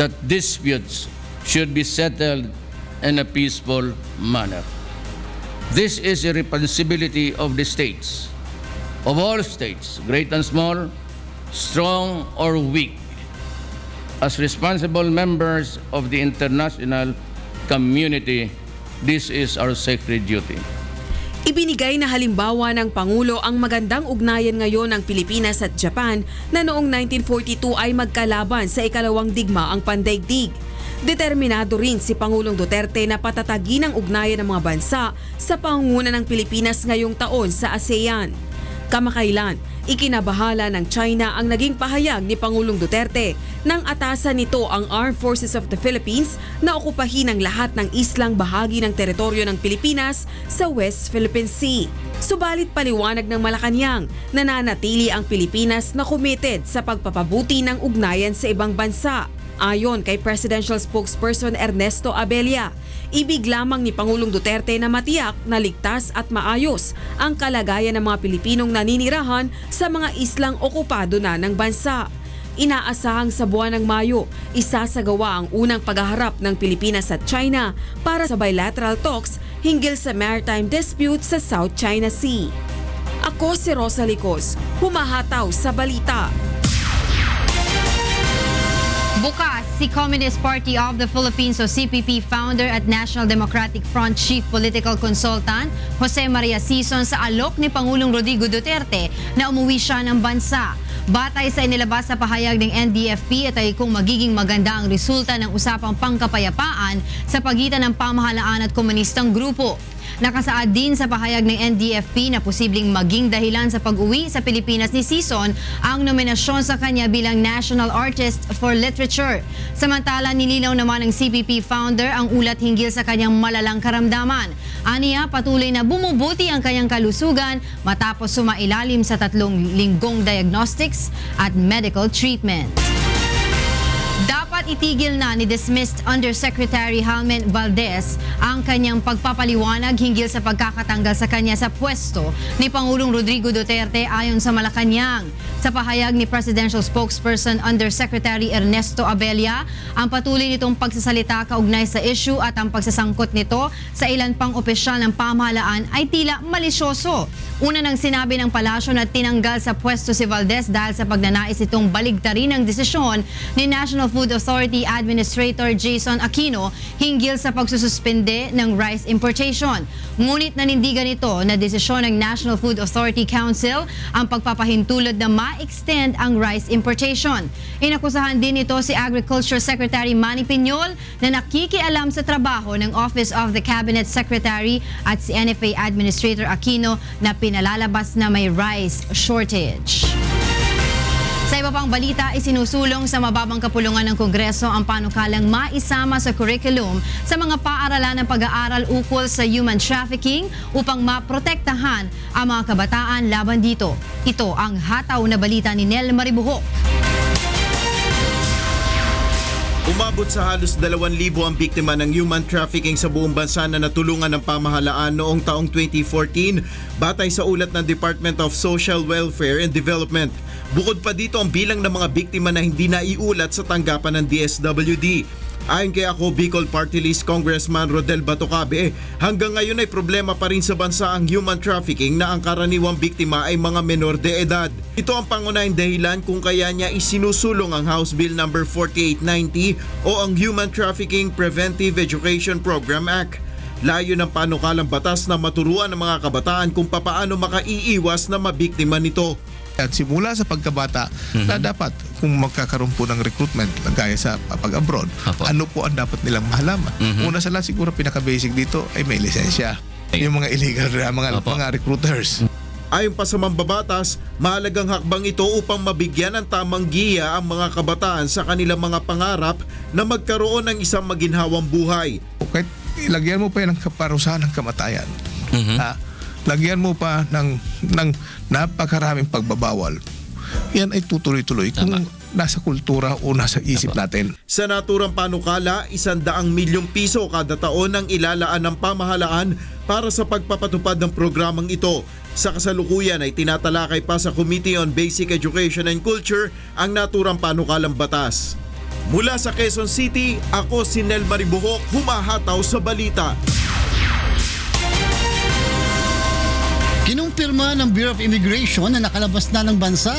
that disputes should be settled in a peaceful manner. This is a responsibility of the states, of all states, great and small, strong or weak. As responsible members of the international community, this is our sacred duty. Ibinigay na halimbawa ng Pangulo ang magandang ugnayan ngayon ng Pilipinas at Japan na noong 1942 ay magkalaban sa ikalawang digmaang pandaigdig. Determinado rin si Pangulong Duterte na patatagin ang ugnayan ng mga bansa sa pangunguna ng Pilipinas ngayong taon sa ASEAN. Kamakailan, Ikinabahala ng China ang naging pahayag ni Pangulong Duterte nang atasan nito ang Armed Forces of the Philippines na okupahin ang lahat ng islang bahagi ng teritoryo ng Pilipinas sa West Philippine Sea. Subalit paliwanag ng Malacanang, nananatili ang Pilipinas na committed sa pagpapabuti ng ugnayan sa ibang bansa. Ayon kay Presidential Spokesperson Ernesto Abella, ibig lamang ni Pangulong Duterte na matiyak na ligtas at maayos ang kalagayan ng mga Pilipinong naninirahan sa mga islang okupado na ng bansa. Inaasahang sa buwan ng Mayo, isasagawa ang unang paghaharap ng Pilipinas at China para sa bilateral talks hinggil sa maritime dispute sa South China Sea. Ako si Rosa Licos, humahataw sa balita. Bukas, si Communist Party of the Philippines o CPP founder at National Democratic Front Chief Political Consultant Jose Maria Sison sa alok ni Pangulong Rodrigo Duterte na umuwi siya ng bansa. Batay sa inilabas sa pahayag ng NDFP at ay kung magiging maganda ang resulta ng usapang pangkapayapaan sa pagitan ng pamahalaan at komunistang grupo. Nakasaad din sa pahayag ng NDFP na posibleng maging dahilan sa pag-uwi sa Pilipinas ni Sison ang nominasyon sa kanya bilang National Artist for Literature. Samantala, nilinaw naman ng CPP founder ang ulat hinggil sa kanyang malalang karamdaman. Aniya, patuloy na bumubuti ang kanyang kalusugan matapos sumailalim sa 3 linggong diagnostics at medical treatment. Dapat itigil na ni dismissed Undersecretary Helmen Valdez ang kanyang pagpapaliwanag hinggil sa pagkakatanggal sa kanya sa pwesto ni Pangulong Rodrigo Duterte ayon sa Malacanang. Sa pahayag ni Presidential Spokesperson Undersecretary Ernesto Abella, ang patuloy nitong pagsasalita kaugnay sa issue at ang pagsasangkot nito sa ilan pang opisyal ng pamahalaan ay tila malisyoso. Una nang sinabi ng palasyo na tinanggal sa pwesto si Valdez dahil sa pagnanais itong baligtarin ang desisyon ni National Food Authority Administrator Jason Aquino hinggil sa pagsususpende ng rice importation. Ngunit nanindigan ito na desisyon ng National Food Authority Council ang pagpapahintulot na ma-extend ang rice importation. Inakusahan din ito si Agriculture Secretary Manny Piñol na nakikialam sa trabaho ng Office of the Cabinet Secretary at si NFA Administrator Aquino na pinalalabas na may rice shortage. Sa iba pang balita, isinusulong sa mababang kapulungan ng Kongreso ang panukalang maisama sa curriculum sa mga paaralan ng pag-aaral ukol sa human trafficking upang maprotektahan ang mga kabataan laban dito. Ito ang hataw na balita ni Nel Maribuhok. Umabot sa halos 2,000 ang biktima ng human trafficking sa buong bansa na natulungan ng pamahalaan noong taong 2014 batay sa ulat ng Department of Social Welfare and Development. Bukod pa dito ang bilang ng mga biktima na hindi naiulat sa tanggapan ng DSWD. Ayon kay Ako Bicol Party List Congressman Rodel Batocabe, hanggang ngayon ay problema pa rin sa bansa ang human trafficking na ang karaniwang biktima ay mga menor de edad. Ito ang pangunahing dahilan kung kaya niya isinusulong ang House Bill No. 4890 o ang Human Trafficking Preventive Education Program Act. Layo ng panukalang batas na maturuan ng mga kabataan kung papaano makaiiwas na mabiktima nito. At simula sa pagkabata na dapat kung magkakaroon po ng recruitment gaya sa pag-abroad, ano po ang dapat nilang mahalaman. Una sa lahat siguro pinaka-basic dito ay may lisensya. Yung mga illegal mga recruiters. Ayon pa sa mambabatas, mahalagang hakbang ito upang mabigyan ng tamang giya ang mga kabataan sa kanilang mga pangarap na magkaroon ng isang maginhawang buhay. Kahit ilagyan mo pa yan ng kaparusahan ng kamatayan. Lagyan mo pa ng napakaraming pagbabawal. Yan ay tutuloy-tuloy kung nasa kultura o nasa isip natin. Sa naturang panukala, 100 milyong piso kada taon ang ilalaan ng pamahalaan para sa pagpapatupad ng programang ito. Sa kasalukuyan ay tinatalakay pa sa Committee on Basic Education and Culture ang naturang panukalang batas. Mula sa Quezon City, ako si Nel Maribuhok, humahataw sa balita. Kinumpirma ng Bureau of Immigration na nakalabas na ng bansa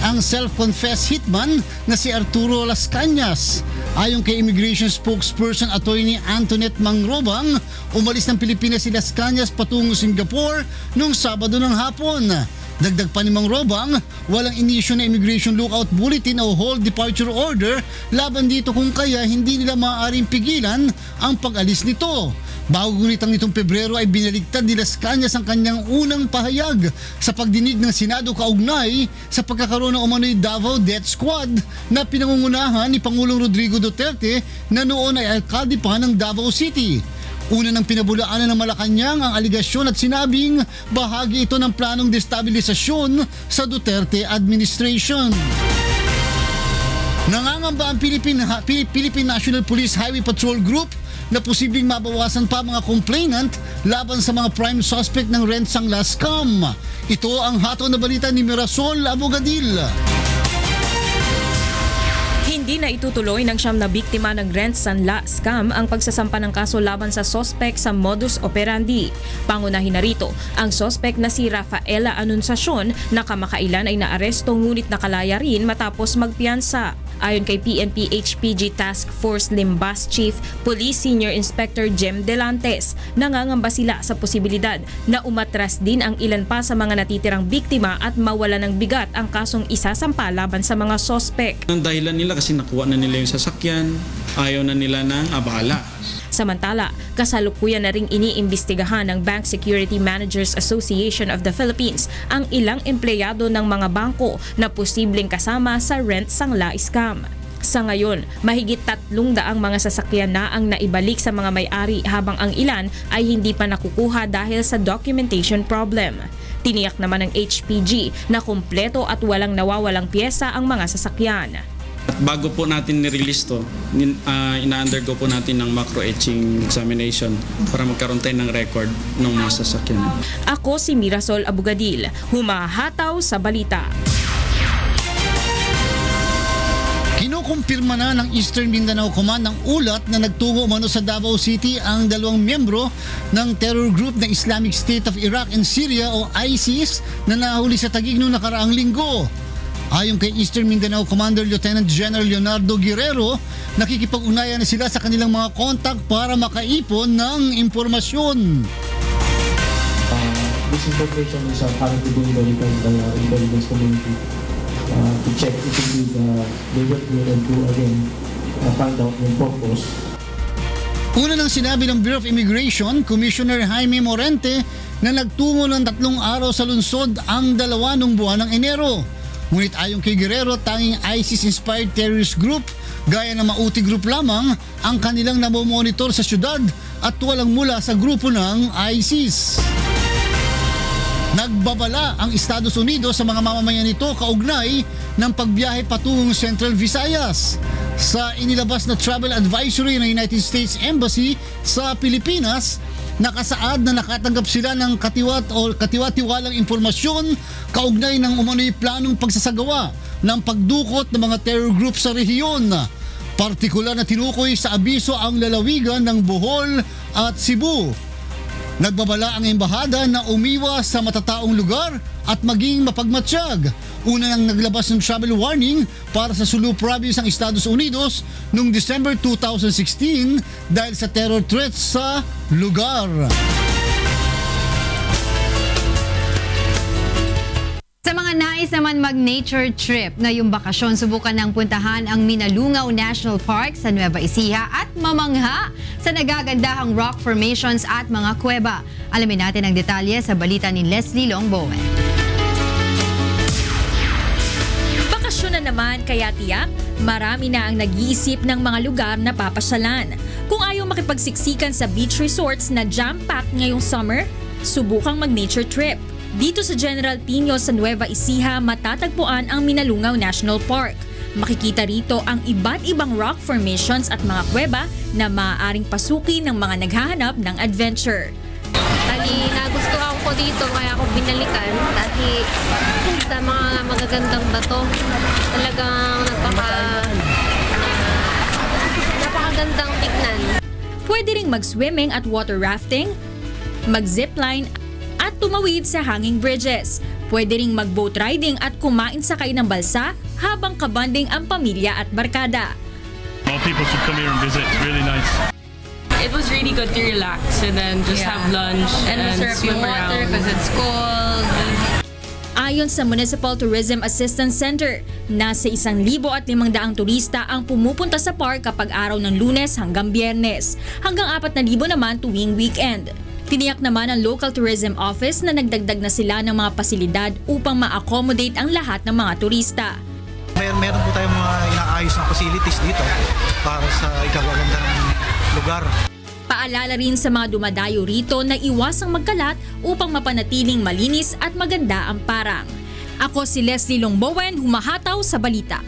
ang self-confessed hitman na si Arturo Las Cañas. Ayon kay Immigration Spokesperson Attorney Antoinette Mangrobang, umalis ng Pilipinas si Las Cañas patungo Singapore noong Sabado ng hapon. Dagdag pa ni Mangrobang, walang inisyu na immigration lookout bulletin o hold departure order laban dito kung kaya hindi nila maaaring pigilan ang pag-alis nito. Bago gunitang nitong Pebrero ay binaligtad ni Las Cañas ang kanyang unang pahayag sa pagdinig ng Senado kaugnay sa pagkakaroon ng umano'y Davao Death Squad na pinangungunahan ni Pangulong Rodrigo Duterte na noon ay alkalde pa ng Davao City. Una nang pinabulaanan ng Malacanang ang aligasyon at sinabing bahagi ito ng planong destabilisasyon sa Duterte administration. Nangangamba ang Philippine National Police Highway Patrol Group na posibleng mabawasan pa mga complainant laban sa mga prime suspect ng rent sangla scam. Ito ang hatol na balita ni Mirasol Abogadil. Hindi na itutuloy ng 9 na biktima ng rent sanla scam ang pagsasampa ng kaso laban sa sospek sa modus operandi. Pangunahin na rito ang sospek na si Rafaela Anunciacion na kamakailan ay naaresto ngunit nakalaya rin matapos magpiyansa. Ayon kay PNP HPG Task Force Limbas Chief Police Senior Inspector Jem Delantes, nangangamba sila sa posibilidad na umatras din ang ilan pa sa mga natitirang biktima at mawala ng bigat ang kasong isasampa laban sa mga sospek. Ang dahilan nila kasi nakuha na nila yung sasakyan, ayaw na nila ng abala. Samantala, kasalukuyan na ring iniimbestigahan ng Bank Security Managers Association of the Philippines ang ilang empleyado ng mga bangko na posibleng kasama sa rent sangla scam. Sa ngayon, mahigit 300 mga sasakyan na ang naibalik sa mga may-ari habang ang ilan ay hindi pa nakukuha dahil sa documentation problem. Tiniyak naman ng HPG na kumpleto at walang nawawalang pyesa ang mga sasakyan. At bago po natin ni-release to, ina-undergo po natin ng macro-etching examination para magkaroon tayo ng record ng mga sasakyan. Ako si Mirasol Abogadil, humahataw sa balita. Kinukumpirma na ng Eastern Mindanao Command ng ulat na nagtungo umano sa Davao City ang 2 miyembro ng terror group ng Islamic State of Iraq and Syria o ISIS na nahuli sa Taguig noong nakaraang linggo. Ayon kay Eastern Mindanao Commander Lieutenant General Leonardo Guerrero, nakikipag-ugnayan na sila sa kanilang mga kontak para makaipon ng impormasyon. This information is currently being verified by our intelligence community to check if indeed they will be able to again find out the purpose. Una nang sinabi ng Bureau of Immigration, Commissioner Jaime Morente, na nagtungo ng 3 araw sa lungsod ang 2 nung buwan ng Enero. Ngunit ayon kay Guerrero, tanging ISIS-inspired terrorist group gaya ng Mauti Group lamang ang kanilang namomonitor sa syudad at walang mula sa grupo ng ISIS. Nagbabala ang Estados Unidos sa mga mamamayan nito kaugnay ng pagbiyahe patungong Central Visayas. Sa inilabas na travel advisory ng United States Embassy sa Pilipinas, nakasaad na nakatanggap sila ng katiwa-tiwalang impormasyon kaugnay ng umano'y planong pagsasagawa ng pagdukot ng mga terror group sa rehiyon. Partikular na tinukoy sa abiso ang lalawigan ng Bohol at Cebu. Nagbabala ang embahada na umiwas sa matataong lugar at maging mapagmatsyag. Una nang naglabas ng travel warning para sa Sulu Province ng Estados Unidos noong December 2016 dahil sa terror threats sa lugar. Sa mga nais naman mag-nature trip na yung bakasyon, subukan ng puntahan ang Minalungaw National Park sa Nueva Ecija at mamangha sa nagagandahang rock formations at mga kuweba. Alamin natin ang detalye sa balita ni Leslie Longbowen. Bakasyon na naman kaya tiyak, marami na ang nag-iisip ng mga lugar na papasyalan. Kung ayaw makipagsiksikan sa beach resorts na jam-packed ngayong summer, subukang mag-nature trip. Dito sa General Piño sa Nueva Ecija, matatagpuan ang Minalungaw National Park. Makikita rito ang iba't ibang rock formations at mga kuweba na maaaring pasukin ng mga naghahanap ng adventure. Nagustuhan ko dito kaya ako binalikan dahil sa mga magagandang bato. Talagang napakagandang tignan. Pwede ring mag-swimming at water rafting, mag-zipline at tumawid sa hanging bridges. Pwede ring mag-boat riding at kumain sakay ng balsa habang kabanding ang pamilya at barkada. More people should come here and visit. It's really nice. It was really good to relax and then just have lunch and swim around because it's cold. Ayon sa Municipal Tourism Assistance Center, nasa 1,500 turista ang pumupunta sa park kapag araw ng Lunes hanggang Biyernes, hanggang 4,000 naman tuwing weekend. Tiniyak naman ang Local Tourism Office na nagdagdag na sila ng mga pasilidad upang ma-accommodate ang lahat ng mga turista. Meron po tayong mga inaayos na facilities dito para sa ikagaganda ng lugar. Paalala rin sa mga dumadayo rito na iwasang magkalat upang mapanatiling malinis at maganda ang parang. Ako si Leslie Longbowen, humahataw sa balita.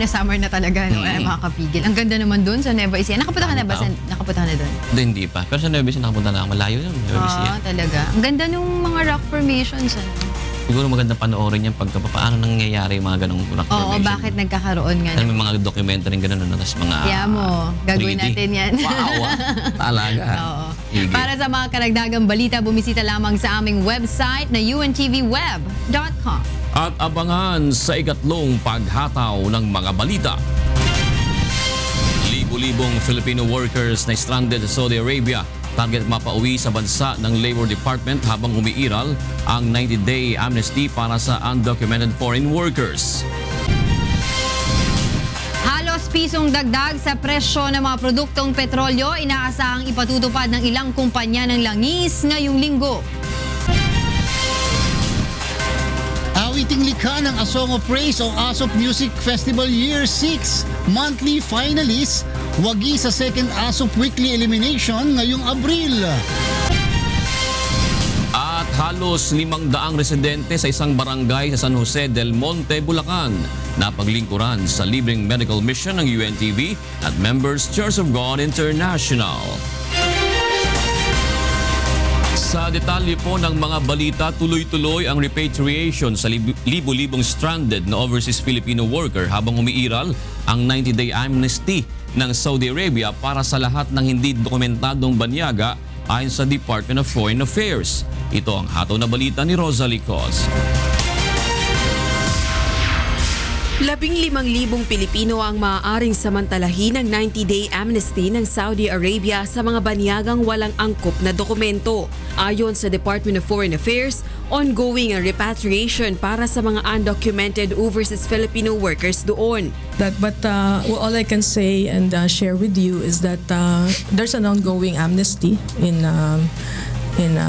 Summer na talaga, no? Ay, makakapigil. Ang ganda naman dun sa Nueva Ecija. Nakapunta ka na ba? Nakapunta ka na dun? Hindi pa. Pero sa Nueva Ecija nakapunta na ako. Malayo yun. Nueva Ecija. Talaga. Ang ganda nung mga rock formations. Siguro maganda panoorin yan paano nangyayari yung mga ganong rock formation. Oo, bakit nagkakaroon nga? May mga documentary gano'n, tapos mga... Kaya mo, gagawin 3D. natin yan. Wow, talaga. Oo. Para sa mga karagdagang balita, bumisita lamang sa aming website na untvweb.com. At abangan sa ikatlong paghataw ng mga balita. Libo-libong Filipino workers na stranded sa Saudi Arabia target mapauwi sa bansa ng Labor Department habang umiiral ang 90-day amnesty para sa undocumented foreign workers. Halos pisong dagdag sa presyo ng mga produktong petrolyo, inaasahang ipatutupad ng ilang kumpanya ng langis ngayong linggo. Awiting likha ng A Song of Praise o ASOP Music Festival Year 6. Monthly finalists, wagi sa second ASOP Weekly Elimination ngayong Abril. At halos 500 residente sa isang barangay sa San Jose del Monte, Bulacan na paglingkuran sa libreng medical mission ng UNTV at Members Church of God International. Sa detalye po ng mga balita, tuloy-tuloy ang repatriation sa libo-libong stranded na overseas Filipino worker habang umiiral ang 90-day amnesty ng Saudi Arabia para sa lahat ng hindi dokumentadong banyaga ayon sa Department of Foreign Affairs. Ito ang hataw na balita ni Rosalie Cos. 15,000 Pilipino ang maaaring samantalahin ng 90-day amnesty ng Saudi Arabia sa mga banyagang walang angkop na dokumento. Ayon sa Department of Foreign Affairs, ongoing ang repatriation para sa mga undocumented overseas Filipino workers doon. But all I can say and share with you is that there's an ongoing amnesty in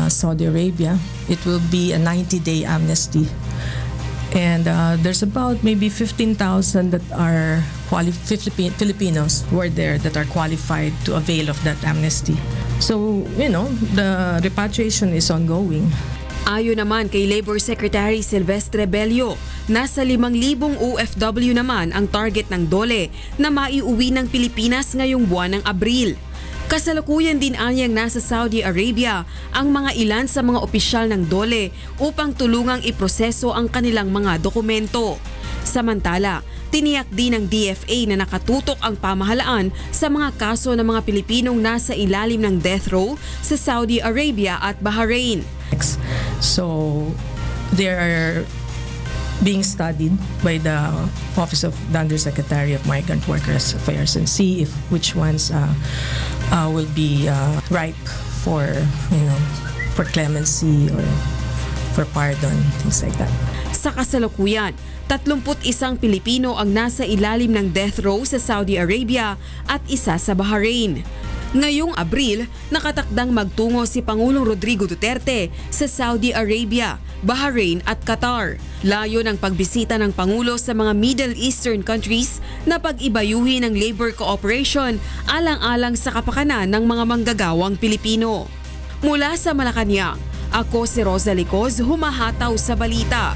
Saudi Arabia. It will be a 90-day amnesty. And there's about maybe 15,000 that are Filipinos who are there that are qualified to avail of that amnesty. So, the repatriation is ongoing. Ayon naman kay Labor Secretary Silvestre Bello, nasa 5,000 OFW naman ang target ng DOLE na maiuwi ng Pilipinas ngayong buwan ng Abril. Kasalukuyan din anyang nasa Saudi Arabia ang mga ilan sa mga opisyal ng DOLE upang tulungang iproseso ang kanilang mga dokumento. Samantala, tiniyak din ng DFA na nakatutok ang pamahalaan sa mga kaso ng mga Pilipinong nasa ilalim ng death row sa Saudi Arabia at Bahrain. So, there are being studied by the Office of the Undersecretary of Migrant Workers Affairs and see which ones will be ripe for clemency or for pardon, things like that. Sa kasalukuyan, 31 Pilipino ang nasa ilalim ng death row sa Saudi Arabia at isa sa Bahrain. Ngayong Abril, nakatakdang magtungo si Pangulong Rodrigo Duterte sa Saudi Arabia, Bahrain at Qatar. Layo ng pagbisita ng Pangulo sa mga Middle Eastern countries na pag-ibayuhin ng labor cooperation alang-alang sa kapakanan ng mga manggagawang Pilipino. Mula sa Malacanang, ako si Rosalie Cos, humahataw sa balita.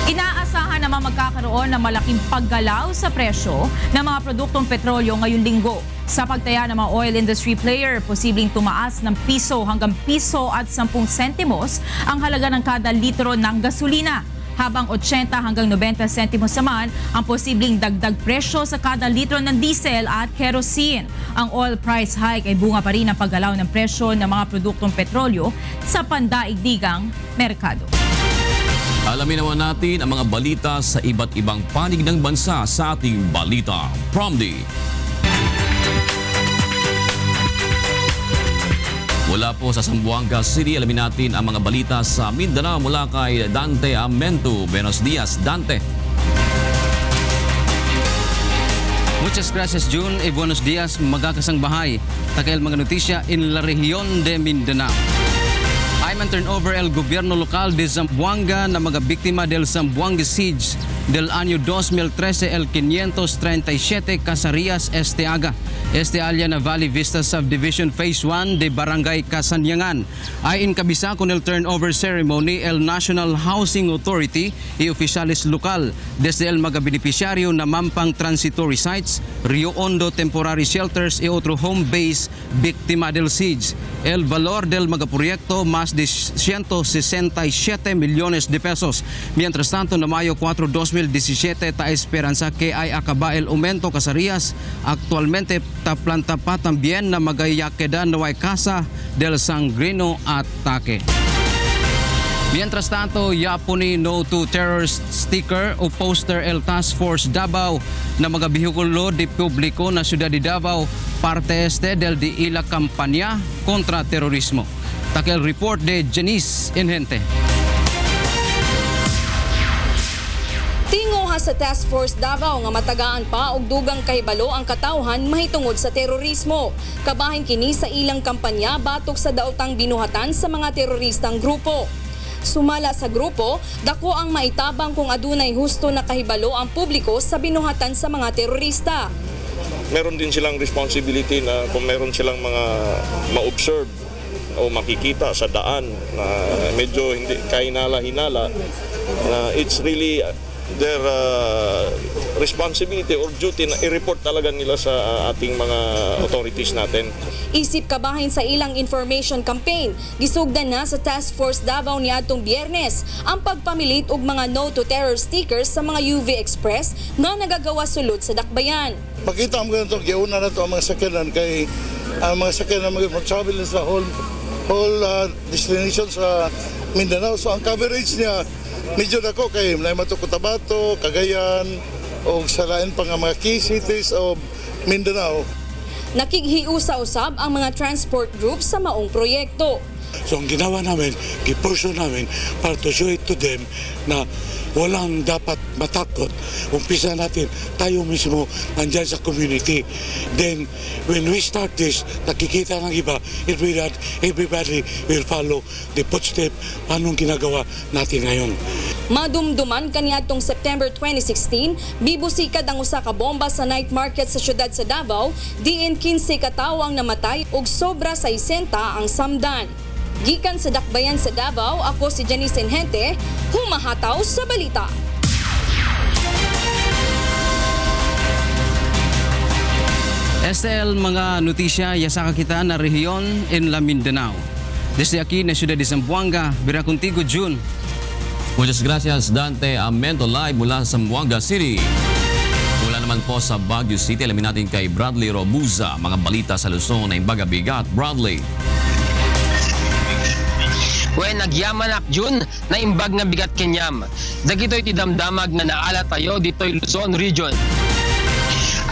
Inaasahan naman magkakaroon ng malaking paggalaw sa presyo ng mga produktong petrolyo ngayong linggo. Sa pagtaya ng mga oil industry player, posibleng tumaas ng piso hanggang piso at 10 sentimos ang halaga ng kada litro ng gasolina, habang 80 hanggang 90 sentimos naman ang posibleng dagdag presyo sa kada litro ng diesel at kerosene. Ang oil price hike ay bunga pa rin ng paggalaw ng presyo ng mga produktong petrolyo sa pandaigdigang merkado. Alamin naman natin ang mga balita sa iba't ibang panig ng bansa sa ating Balita Promdi. Mula po sa Zamboanga City, alamin natin ang mga balita sa Mindanao mula kay Dante Amento. Buenos dias, Dante. Muchas gracias, June. Buenos dias, magkakasang bahay. Takil mga notisya in la región de Mindanao. I'm an turnover el gobierno local de Zamboanga na mga biktima del Zamboanga Siege del año 2013 el 537 Casarias Esteaga. Estealia na Valley Vista Subdivision Phase 1 de Barangay Kasanyangan ay inkabisa con el turnover ceremony el National Housing Authority y oficiales lokal desde el mga beneficiario na mampang transitory sites, Rio Hondo Temporary Shelters y otro home base biktima del siege. El valor del mga proyekto más de 167 millones de pesos. Mientras tanto, na Mayo 4, 2017, ta esperanza que ay acaba el aumento Casarias. Actualmente, planta pa también na magayakeda na way casa del sangrino atake. Mientras tanto, Yaponi No to Terrorist sticker o poster el Task Force Davao na mga bihikulo di publiko na siyudad de Davao parte este del di ila kampanya kontra terorismo. Takil report de Janice Inhente. Tinguha sa Task Force Davao nga matagaan pa og dugang kahibalo ang katawhan mahitungod sa terorismo. Kabahin kini sa ilang kampanya batok sa daotang binuhatan sa mga teroristang grupo. Sumala sa grupo, dako ang maitabang kung adunay husto na kahibalo ang publiko sa binuhatan sa mga terorista. Meron din silang responsibility na kung meron silang mga ma-observe o makikita sa daan na medyo hindi kahinala-hinala, it's really their responsibility or duty na i-report talaga nila sa ating mga authorities natin. Isip kabahin sa ilang information campaign, gisugdan na sa Task Force Davao ni atong Biyernes ang pagpamilit og mga No to Terror stickers sa mga UV Express nga nagagawa sulod sa dakbayan. Makita mo ganito, giuna na ito ang mga sakyanan kay ang mga sakyanan mag-travel sa whole destination sa Mindanao. So ang coverage niya medyo dako kay Matuto Cotabato, Cagayan o salain pa nga mga key cities of Mindanao. Nakighiusa-usab ang mga transport groups sa maong proyekto. So ang ginawa namin, gipursyo namin para to show it to them na walang dapat matakot. Umpisa natin, tayo mismo nandyan sa community. Then, when we start this, nakikita ng iba, everybody will follow the footstep anong ginagawa natin ngayon. Madumduman kaniadtong September 2016, bibusikad ang usa ka bomba sa night market sa siyudad sa Davao, diin 15 ka tawo ang namatay ug sobra sa 60 ang samdan. Gikan sa Dakbayan sa Davao, ako si Janice Inhente, humahataw sa balita. SL mga notisya yasa kita na rehiyon in la Mindanao. Desde aquí na siyudad de Zamboanga, bira contigo June. Muchas gracias Dante Amento live mula sa Zamboanga City. Mula naman po sa Baguio City, alamin natin kay Bradley Robuza, mga balita sa Luzon na imbaga bigat. Bradley. When nagyamanak June na imbag nga bigat kenyam. Dagitoy ti damdamag na naala tayo ditoy Luzon Region.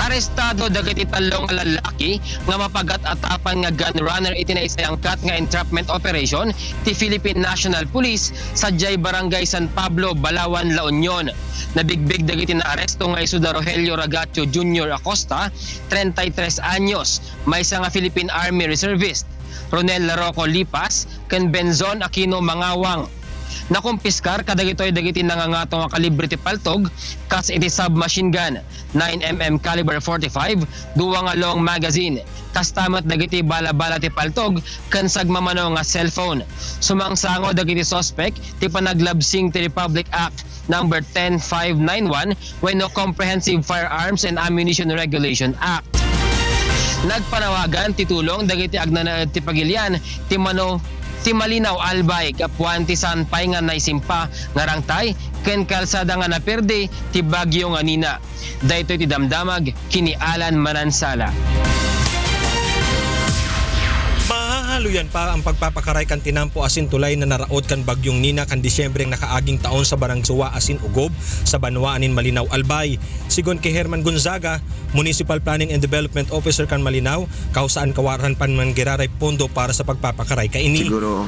Arestado dagiti talong lalaki nga mapagat-atapan nga gun runner iti naisayangkat nga entrapment operation ti Philippine National Police sa Jay Barangay San Pablo, Balawan, La Union. Nabigbig dagiti na aresto nga isuda Rogelio Ragacho Jr. Acosta, 33 anyos, may isa nga Philippine Army Reservist. Ronel Larroco Lipas, ken Benzon Aquino Mangawang. Nakumpiskar kadagitoy dagiti nangangato nga kalibre ti paltog kas iti submachine gun 9mm caliber 45 duwa nga long magazine kas tamat dagiti bala-bala ti paltog ken sagmamano nga cellphone. Sumangsango dagiti suspect ti panaglabsing ti Republic Act number 10591 wenno Comprehensive Firearms and Ammunition Regulation Act. Nagpanawagan titulong dagiti agnanaed ti pagilian ti Malinaw Albay kapwan ti sanpay nga naisimpa nga rangtay ken kalsada nga naperde ti bagyo nga nina. Daytoy ti damdamag kini Alan Manansala. Kinaluyan pa ang pagpapakaray kan tinampo asin tulay na naraot kan bagyong Nina kan Disyembreng nakaaging taon sa barang Suwa asin Ugob sa Banwaanin Malinaw Albay. Sigon kay Herman Gonzaga, Municipal Planning and Development Officer kan Malinaw, kausaan kawaran pan man giraray pondo para sa pagpapakaray kaini. Siguro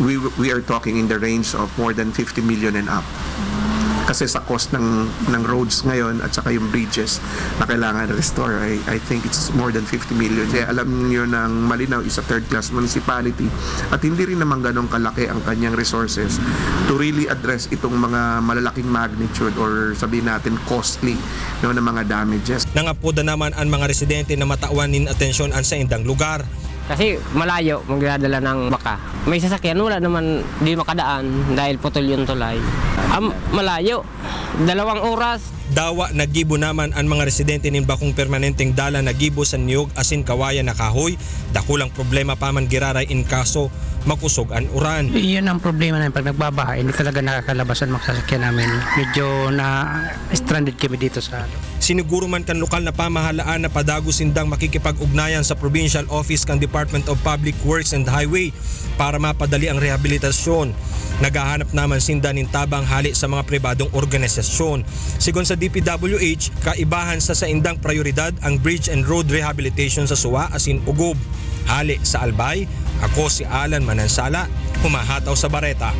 we are talking in the range of more than 50 million and up. Kasi sa cost ng roads ngayon at saka yung bridges na kailangan restore, I think it's more than 50 million. Kaya alam niyo ng Malinaw is a third-class municipality at hindi rin naman ganong kalaki ang kanyang resources to really address itong mga malalaking magnitude or sabihin natin costly na mga damages. Nangapoda naman ang mga residente na mataawanin atensyon an sa indang lugar. Kasi malayo, magdadala ng baka. May sasakyan, wala naman di makadaan dahil putol yung tulay. Malayo, 2 oras. Dawa nagibo naman ang mga residente nin bakong permanenteng dala nagibo sa niyog asin kawayan na kahoy. Dakulang problema pa man giraray in kaso makusog ang uran. Iyon ang problema namin pag nagbabaha, hindi talaga nakakalabasan magsasakyan namin. Medyo na stranded kami dito sa Siniguro man kan lokal na pamahalaan na padago sindang makikipag-ugnayan sa Provincial Office kan Department of Public Works and Highway para mapadali ang rehabilitasyon. Nagahanap naman sinda nin tabang hali sa mga pribadong organisasyon. Sigon sa DPWH, kaibahan sa indang prioridad ang bridge and road rehabilitation sa Suwa asin Ugob. Hali sa Albay, ako si Alan Manansala, humahataw sa Bareta.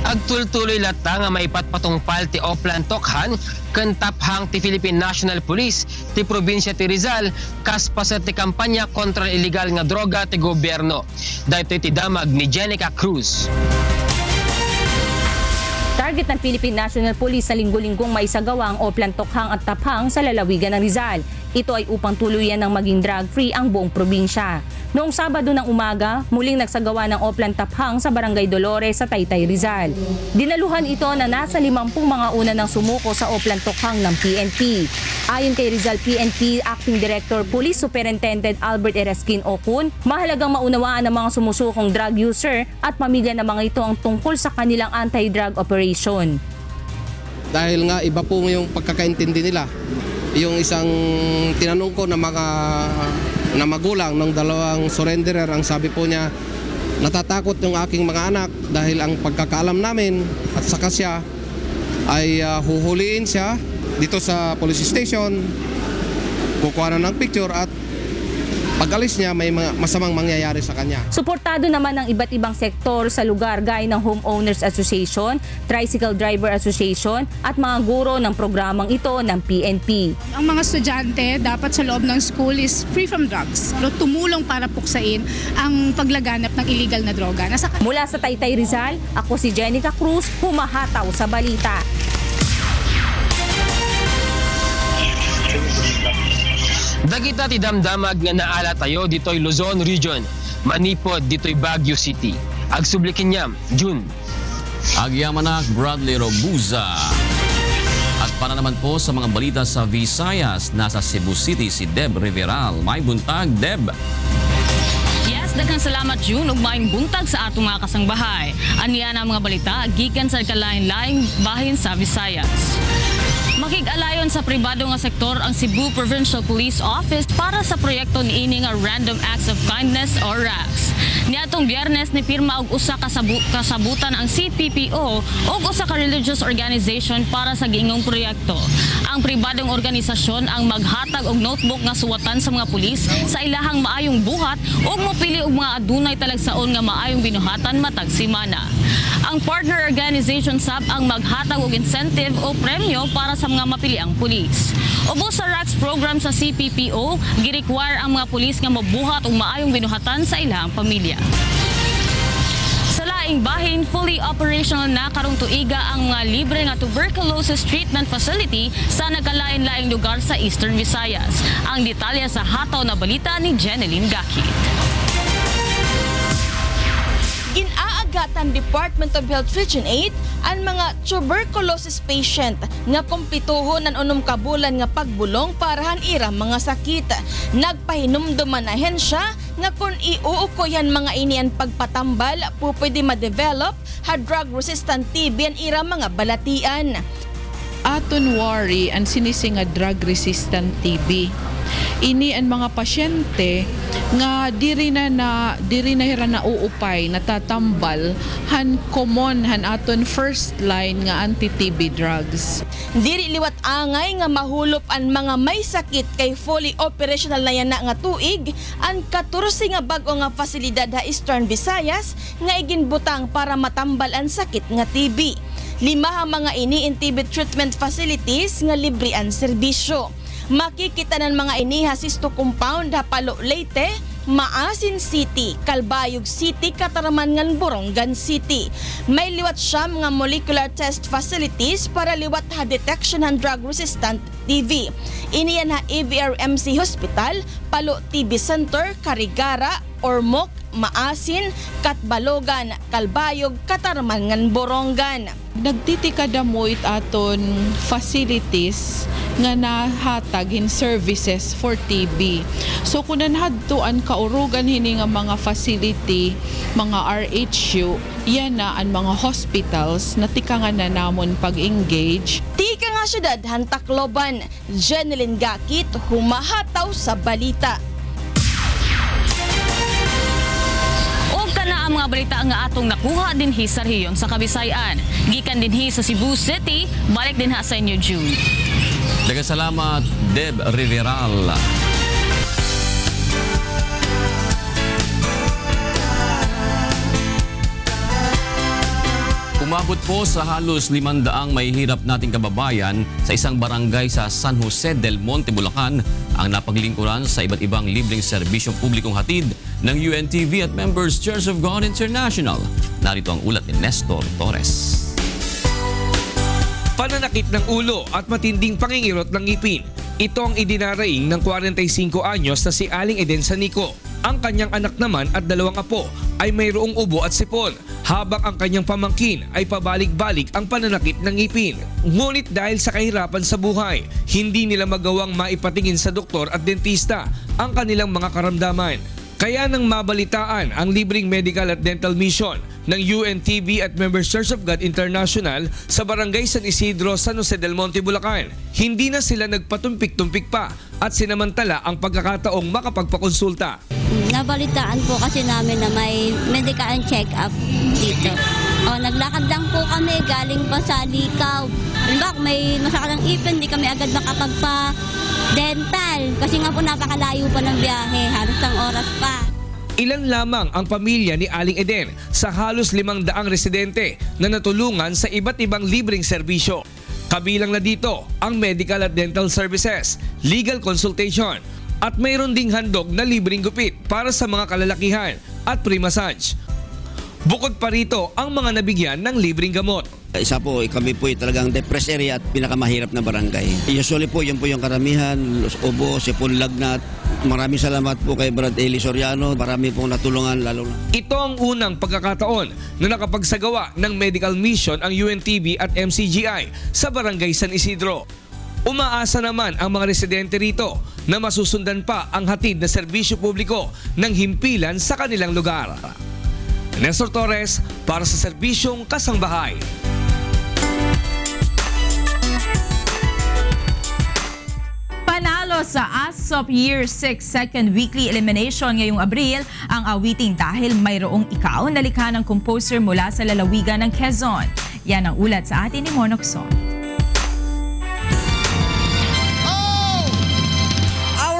Agtultuloy lata nga maipatpatungpal ti Oplan Tokhan ken taphang ti Philippine National Police ti probinsya ti Rizal kas pasat ti kampanya kontra illegal nga droga ti gobyerno. Daytoy ti damag ni Jenica Cruz. Target ng Philippine National Police sa linggo-linggong maisagawa ang Oplan Tokhang at Taphang sa lalawigan ng Rizal. Ito ay upang tuluyan ng maging drug-free ang buong probinsya. Noong Sabado ng umaga, muling nagsagawa ng Oplan Taphang sa Barangay Dolores sa Taytay, Rizal. Dinaluhan ito na nasa 50 mga una ng sumuko sa Oplan Tokhang ng PNP. Ayon kay Rizal PNP Acting Director Police Superintendent Albert Eraskin Okun, mahalagang maunawaan ng mga sumusukong drug user at pamilya ng mga ito ang tungkol sa kanilang anti-drug operation. Dahil nga iba po yung pagkakaintindi nila. Yung isang tinanong ko na magulang ng 2 surrenderer, ang sabi po niya, natatakot yung aking mga anak dahil ang pagkakaalam namin at saka siya ay huhuliin siya dito sa police station, kukuha na ng picture at pag-alis niya may masamang mangyayari sa kanya. Suportado naman ng iba't ibang sektor sa lugar gaya ng Homeowners Association, Tricycle Driver Association at mga guro ng programang ito ng PNP. Ang mga estudyante dapat sa loob ng school is free from drugs. Pero tumulong para puksain ang paglaganap ng illegal na droga. Mula sa Taytay, Rizal, ako si Jenica Cruz, humahataw sa balita. Dagita ti damdamag nga naala tayo ditoy Luzon Region, manipod ditoy Baguio City. Agsublikin niya, June. Agyamanak Bradley Robuza. At para naman po sa mga balita sa Visayas, nasa Cebu City si Deb Riveral. May buntag, Deb. Yes, daghang salamat June ug maayong buntag sa atong mga kasangbahay. Aniya na mga balita gikan sa kalain-laing bahin sa Visayas. Makig-alayon sa pribado nga sektor ang Cebu Provincial Police Office para sa proyekto niini nga Random Acts of Kindness or RACS. Niadtong Biyernes ni pirma og usa ka kasabutan ang CPPO ug usa ka religious organization para sa giingong proyekto. Ang pribadong organisasyon ang maghatag og notebook nga suwatan sa mga pulis sa ilahang maayong buhat ug mopili og mga adunay talagsaon nga maayong binuhatan matag semana. Ang partner organization sab ang maghatag og incentive o premyo para sa mga mapiliang pulis. Ubos sa RACS program sa CPPO, gi-require ang mga pulis nga mabuhat og maayong binuhatan sa ilahang pamilya. Sa laing bahin, fully operational na karong tuiga ang mga libre nga tuberculosis treatment facility sa nagkalain-laing lugar sa Eastern Visayas. Ang detalye sa hataw na balita ni Jeneline Gakit. Ginaagatan Department of Health Region 8 ang mga tuberculosis patient nga kumpituhon ng 6 kabulan nga pagbulong parahan ira mga sakit. Nagpahinumduman na hensya nga kung iuukoyan mga inian pagpatambal po pwede ma-develop ha drug-resistant TB ang ira mga balatian. Aton worry ang sinising nga drug-resistant TB. ini ang mga pasyente nga diri na hira na uupay natatambal han common han aton first line nga anti-TB drugs. Diri liwat angay nga mahulop ang mga may sakit kay fully operational na yan nga tuig ang 14 nga bag-o nga fasilidad sa Eastern Visayas nga iginbutang para matambal ang sakit nga TB. 5 mga ini in TB treatment facilities nga libre ang serbisyo. Makikita ng mga ini ha Sisto Compound ha Palo Leyte, Maasin City, Calbayog City, Katarman ngan Borongan City. May liwat siya mga molecular test facilities para liwat ha detection ng drug-resistant TB. Iniyan ha AVRMC Hospital, Palo TB Center, Carigara, Ormoc, Maasin, Katbalogan, Calbayog, Katarman ngan Borongan. Nagtitikadamoy aton facilities nga nahatag in services for TB. So kung nanhadtuan kaurugan hini nga mga facility, mga RHU, yan na ang mga hospitals na tikangan na namon pag-engage. Tika nga syudad han Tacloban, Jeneline Gakit, humahataw sa balita. Na ang mga balita nga atong nakuha dinhi sa rehiyon sa Kabisayan. Gikan dinhi sa Cebu City, balik din ha sa inyo June. Salamat Deb Riveral. Umabot po sa halos 500 may hirap nating kababayan sa isang barangay sa San Jose del Monte, Bulacan ang napaglingkuran sa iba't ibang libreng serbisyong publikong hatid ng UNTV at Members Church of God International. Narito ang ulat ni Nestor Torres. Pananakit ng ulo at matinding pangingirot ng ngipin. Ito ang idinaraing ng 45 anyos na si Aling Eden Sanico. Ang kanyang anak naman at 2 apo ay mayroong ubo at sipon, habang ang kanyang pamangkin ay pabalik-balik ang pananakit ng ngipin. Ngunit dahil sa kahirapan sa buhay, hindi nila magawang maipatingin sa doktor at dentista ang kanilang mga karamdaman. Kaya nang mabalitaan ang libreng medical at dental mission ng UNTV at Members Church of God International sa Barangay San Isidro, San Jose del Monte, Bulacan, hindi na sila nagpatumpik-tumpik pa at sinamantala ang pagkakataong makapagpakonsulta. Nabalitaan po kasi namin na may medical check-up dito. Naglakad lang po kami galing pa sa Likaw. Halimbawa, kung may masakit ng ipin, di kami agad makapagpa-dental. Kasi nga po napakalayo pa ng biyahe, halos ng oras pa. Ilan lamang ang pamilya ni Aling Eden sa halos 500 residente na natulungan sa iba't ibang libreng serbisyo. Kabilang na dito ang medical at dental services, legal consultation, at mayroon ding handog na libreng gupit para sa mga kalalakihan at pre-massage. Bukod pa rito ang mga nabigyan ng libreng gamot. Isa po, kami po talagang depressed area at pinakamahirap na barangay. Usually po, yun po yung karamihan, ubo, sipon, lagnat. Maraming salamat po kay Brad Eli Soriano. Marami pong natulungan lalo na. Ito ang unang pagkakataon na nakapagsagawa ng medical mission ang UNTV at MCGI sa Barangay San Isidro. Umaasa naman ang mga residente rito na masusundan pa ang hatid na serbisyo publiko ng himpilan sa kanilang lugar. Nestor Torres para sa Serbisyong Kasangbahay. Panalo sa ASOP Year 6 Second Weekly Elimination ngayong Abril ang awiting Dahil Mayroong Ikaw na likha ng composer mula sa lalawigan ng Quezon. Yan ang ulat sa atin ni Monokson.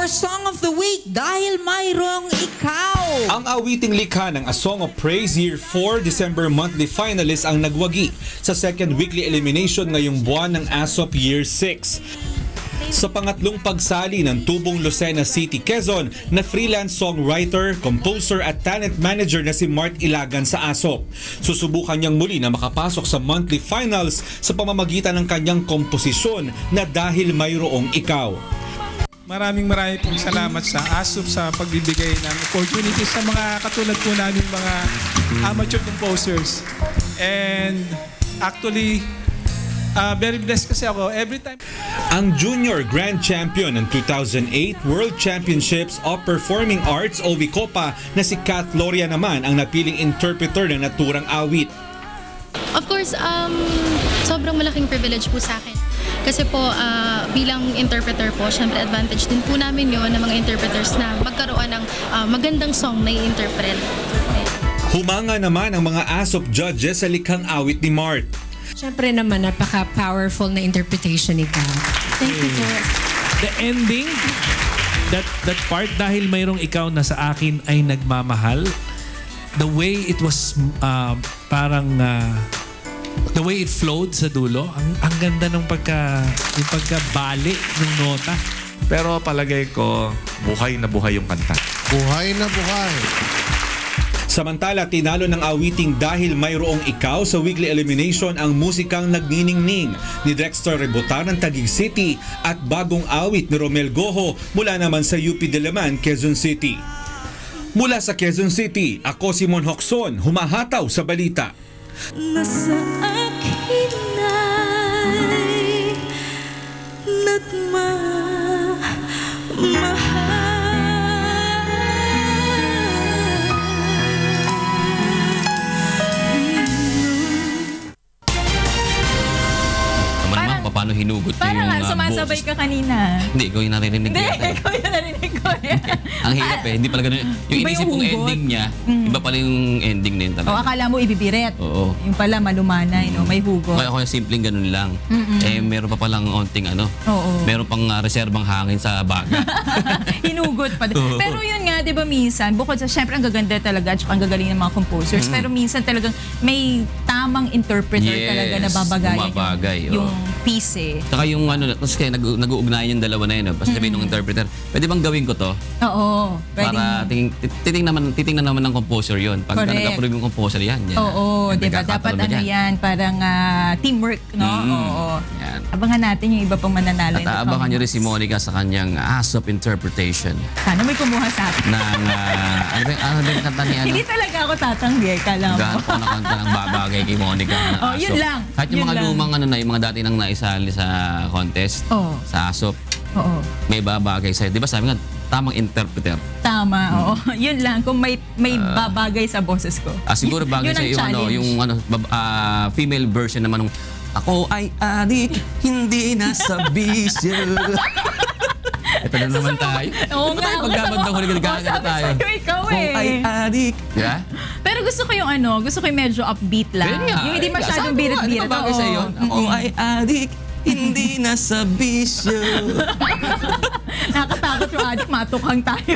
Song of the Week, Dahil Mayroong Ikaw. Ang awiting likha ng A Song of Praise Year 4 December monthly finalist ang nagwagi sa second weekly elimination ngayong buwan ng ASOP Year 6. Sa pangatlong pagsali ng Tubong Lucena City, Quezon na freelance songwriter, composer at talent manager na si Mart Ilagan sa ASOP. Susubukan niyang muli na makapasok sa monthly finals sa pamamagitan ng kanyang komposisyon na Dahil Mayroong Ikaw. Maraming pong salamat sa ASOP sa pagbibigay ng opportunities sa mga katulad po namin mga amateur composers. And actually, very blessed kasi ako every time. Ang Junior Grand Champion ng 2008 World Championships of Performing Arts o WICOPA na si Kat Loria naman ang napiling interpreter ng naturang awit. Of course, sobrang malaking privilege po sa akin. Kasi po, bilang interpreter po, syempre advantage din po namin yun ng mga interpreters na magkaroon ng magandang song na i-interpret. Humanga naman ang mga ASOP judges sa likhang awit ni Mart. Syempre naman, napaka-powerful na interpretation nito. Thank you po. The ending, that part, dahil mayroong ikaw na sa akin ay nagmamahal, the way it was the way it flowed sa dulo, ang ganda ng pagkabali ng nota. Pero palagay ko, buhay na buhay yung kanta. Buhay na buhay. Samantala, tinalo ng awiting Dahil Mayroong Ikaw sa weekly elimination ang musikang Nagniningning ni Dexter Rebotar ng Taguig City at bagong awit ni Romel Goho mula naman sa UP Diliman, Quezon City. Mula sa Quezon City, ako si Mon Hokson, humahataw sa balita. Nasa akin ay nagmamahal. Paano hinugot ko yung Parang sumasabay ka kanina. Hindi, ikaw yung narinig ko. Hindi, ikaw yung narinig ko. Ang hirap hindi pala ganun. Yung inisip kong ending niya, iba pala yung ending na yun talaga. Akala mo ibibiret. Oo. Yung pala malumanay, no? May hugot. Kaya ako yung simpleng ganun lang. Meron pa palang onting meron pang reserbang hangin sa baga. Hinugot pa. Pero yun nga, di ba minsan, bukod sa syempre ang gaganda talaga at ang gagaling ng mga composers, pero minsan talagang may tamang interpreter talaga na babagayan yung piece eh. Saka yung tapos kaya nag-uugnayan yung dalawa na yun. Basta sabihin ng interpreter, pwede bang gawin ko to? Oo. Para titingnan naman ng composer yun. Pag nag-approve yung composer yan. Oo, diba? Dapat yan, parang teamwork, no? Oo. Yan. Abangan natin yung iba pang mananalo. At abangan nyo rin si Monica sa kanyang ASOP interpretation. Sana may kumuha sa akin. Ano ba yung kanta niya? Hindi talaga ako tatanggi, kala mo. Gaan po nakanta ng babagay kay Monica na ASOP. Yun lang. Kahit yung mga lumang yung mga dati nang naisali sa contest, sa ASOP, may babagay sa'yo. Di ba sabi nga, tamang interpreter. Tama, oo. Yun lang, kung may babagay sa boses ko. Siguro bagay sa'yo yung female version naman ng Ako ay adik, hindi nasa bisyo. Ito na naman tayo. Oo nga. Pagkabandang huli gagana tayo. Ikaw Ako ay adik. Yeah? Pero gusto ko yung gusto ko yung medyo upbeat lang. Yung hindi masyadong birit-birit. Ano bagay sa'yo? Ako ay adik, hindi nasa bisyo. Nakatakot yung adik, matukhang tayo.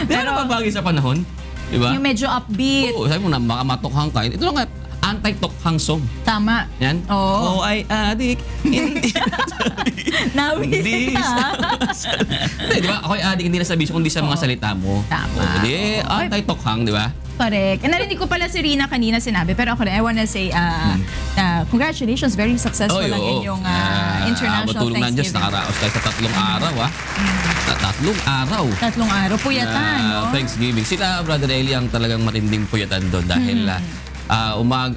Pero bagay sa panahon? Diba? Yung medyo upbeat. Oo, sabi mo na matukhang ka. Ito lang nga, anti-tokhang song. Tama. Yan? Oo. Ako ay adik, hindi Nawili ka. Di ba? Ako ay adik, hindi nasa bisyo, kundi sa mga salita mo. Tama. Hindi, anti-tokhang, di ba? Correct. Narinig ko pala si Rina kanina sinabi, pero ako I wanna say, congratulations, very successful ang inyong international matulong Thanksgiving. Diyos, nakaraos tayo sa 3 araw, Tatlong araw, puyatan, no? Thanksgiving. Sila, Brother Eli, ang talagang matinding puyatan doon dahil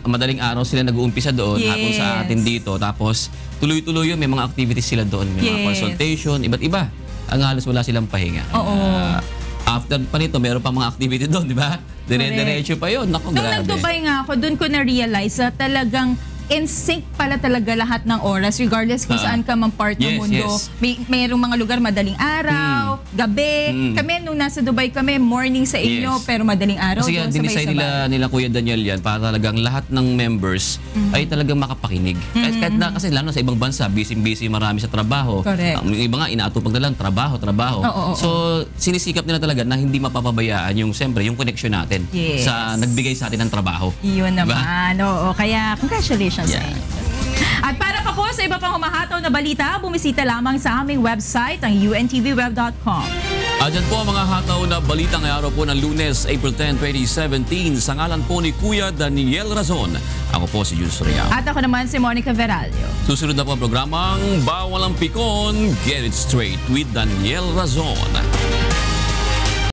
madaling araw sila nag-uumpisa doon, hapon sa atin dito. Tapos, tuloy-tuloy yun, may mga activities sila doon. May mga consultation, iba't iba. Ang halos wala silang pahinga. After pa nito, meron pa mga activity doon, di ba? Dire-diretso pa yun. Naku, nung grabe. nag-Dubai nga ako, doon ko na-realize na talagang in sync pala talaga lahat ng oras regardless kung saan ka mang part ng mundo. Mayroong mga lugar madaling araw, gabi. Kami nung nasa Dubai kami, morning sa inyo pero madaling araw. Kasi dinisay nila Kuya Daniel yan para talagang lahat ng members ay talagang makapakinig. Kahit na, kasi lalo sa ibang bansa, busy marami sa trabaho. Correct. Yung iba nga, inaatupag na lang, trabaho. So, sinisikap nila talaga na hindi mapapabayaan yung, siyempre, yung connection natin sa nagbigay sa atin ng trabaho. Iyon diba? naman. Oo, kaya congratulations. At para pa po sa iba pang humahataw na balita, bumisita lamang sa aming website, ang untvweb.com. Dyan po ang mga hataw na balita ngayong araw po ng Lunes, April 10, 2017. Sa ngalan po ni Kuya Daniel Razon. Ako po si Jun Soriano. At ako naman si Monica Veralio. Susunod na po ang programang Bawal ang Pikon, Get It Straight with Daniel Razon.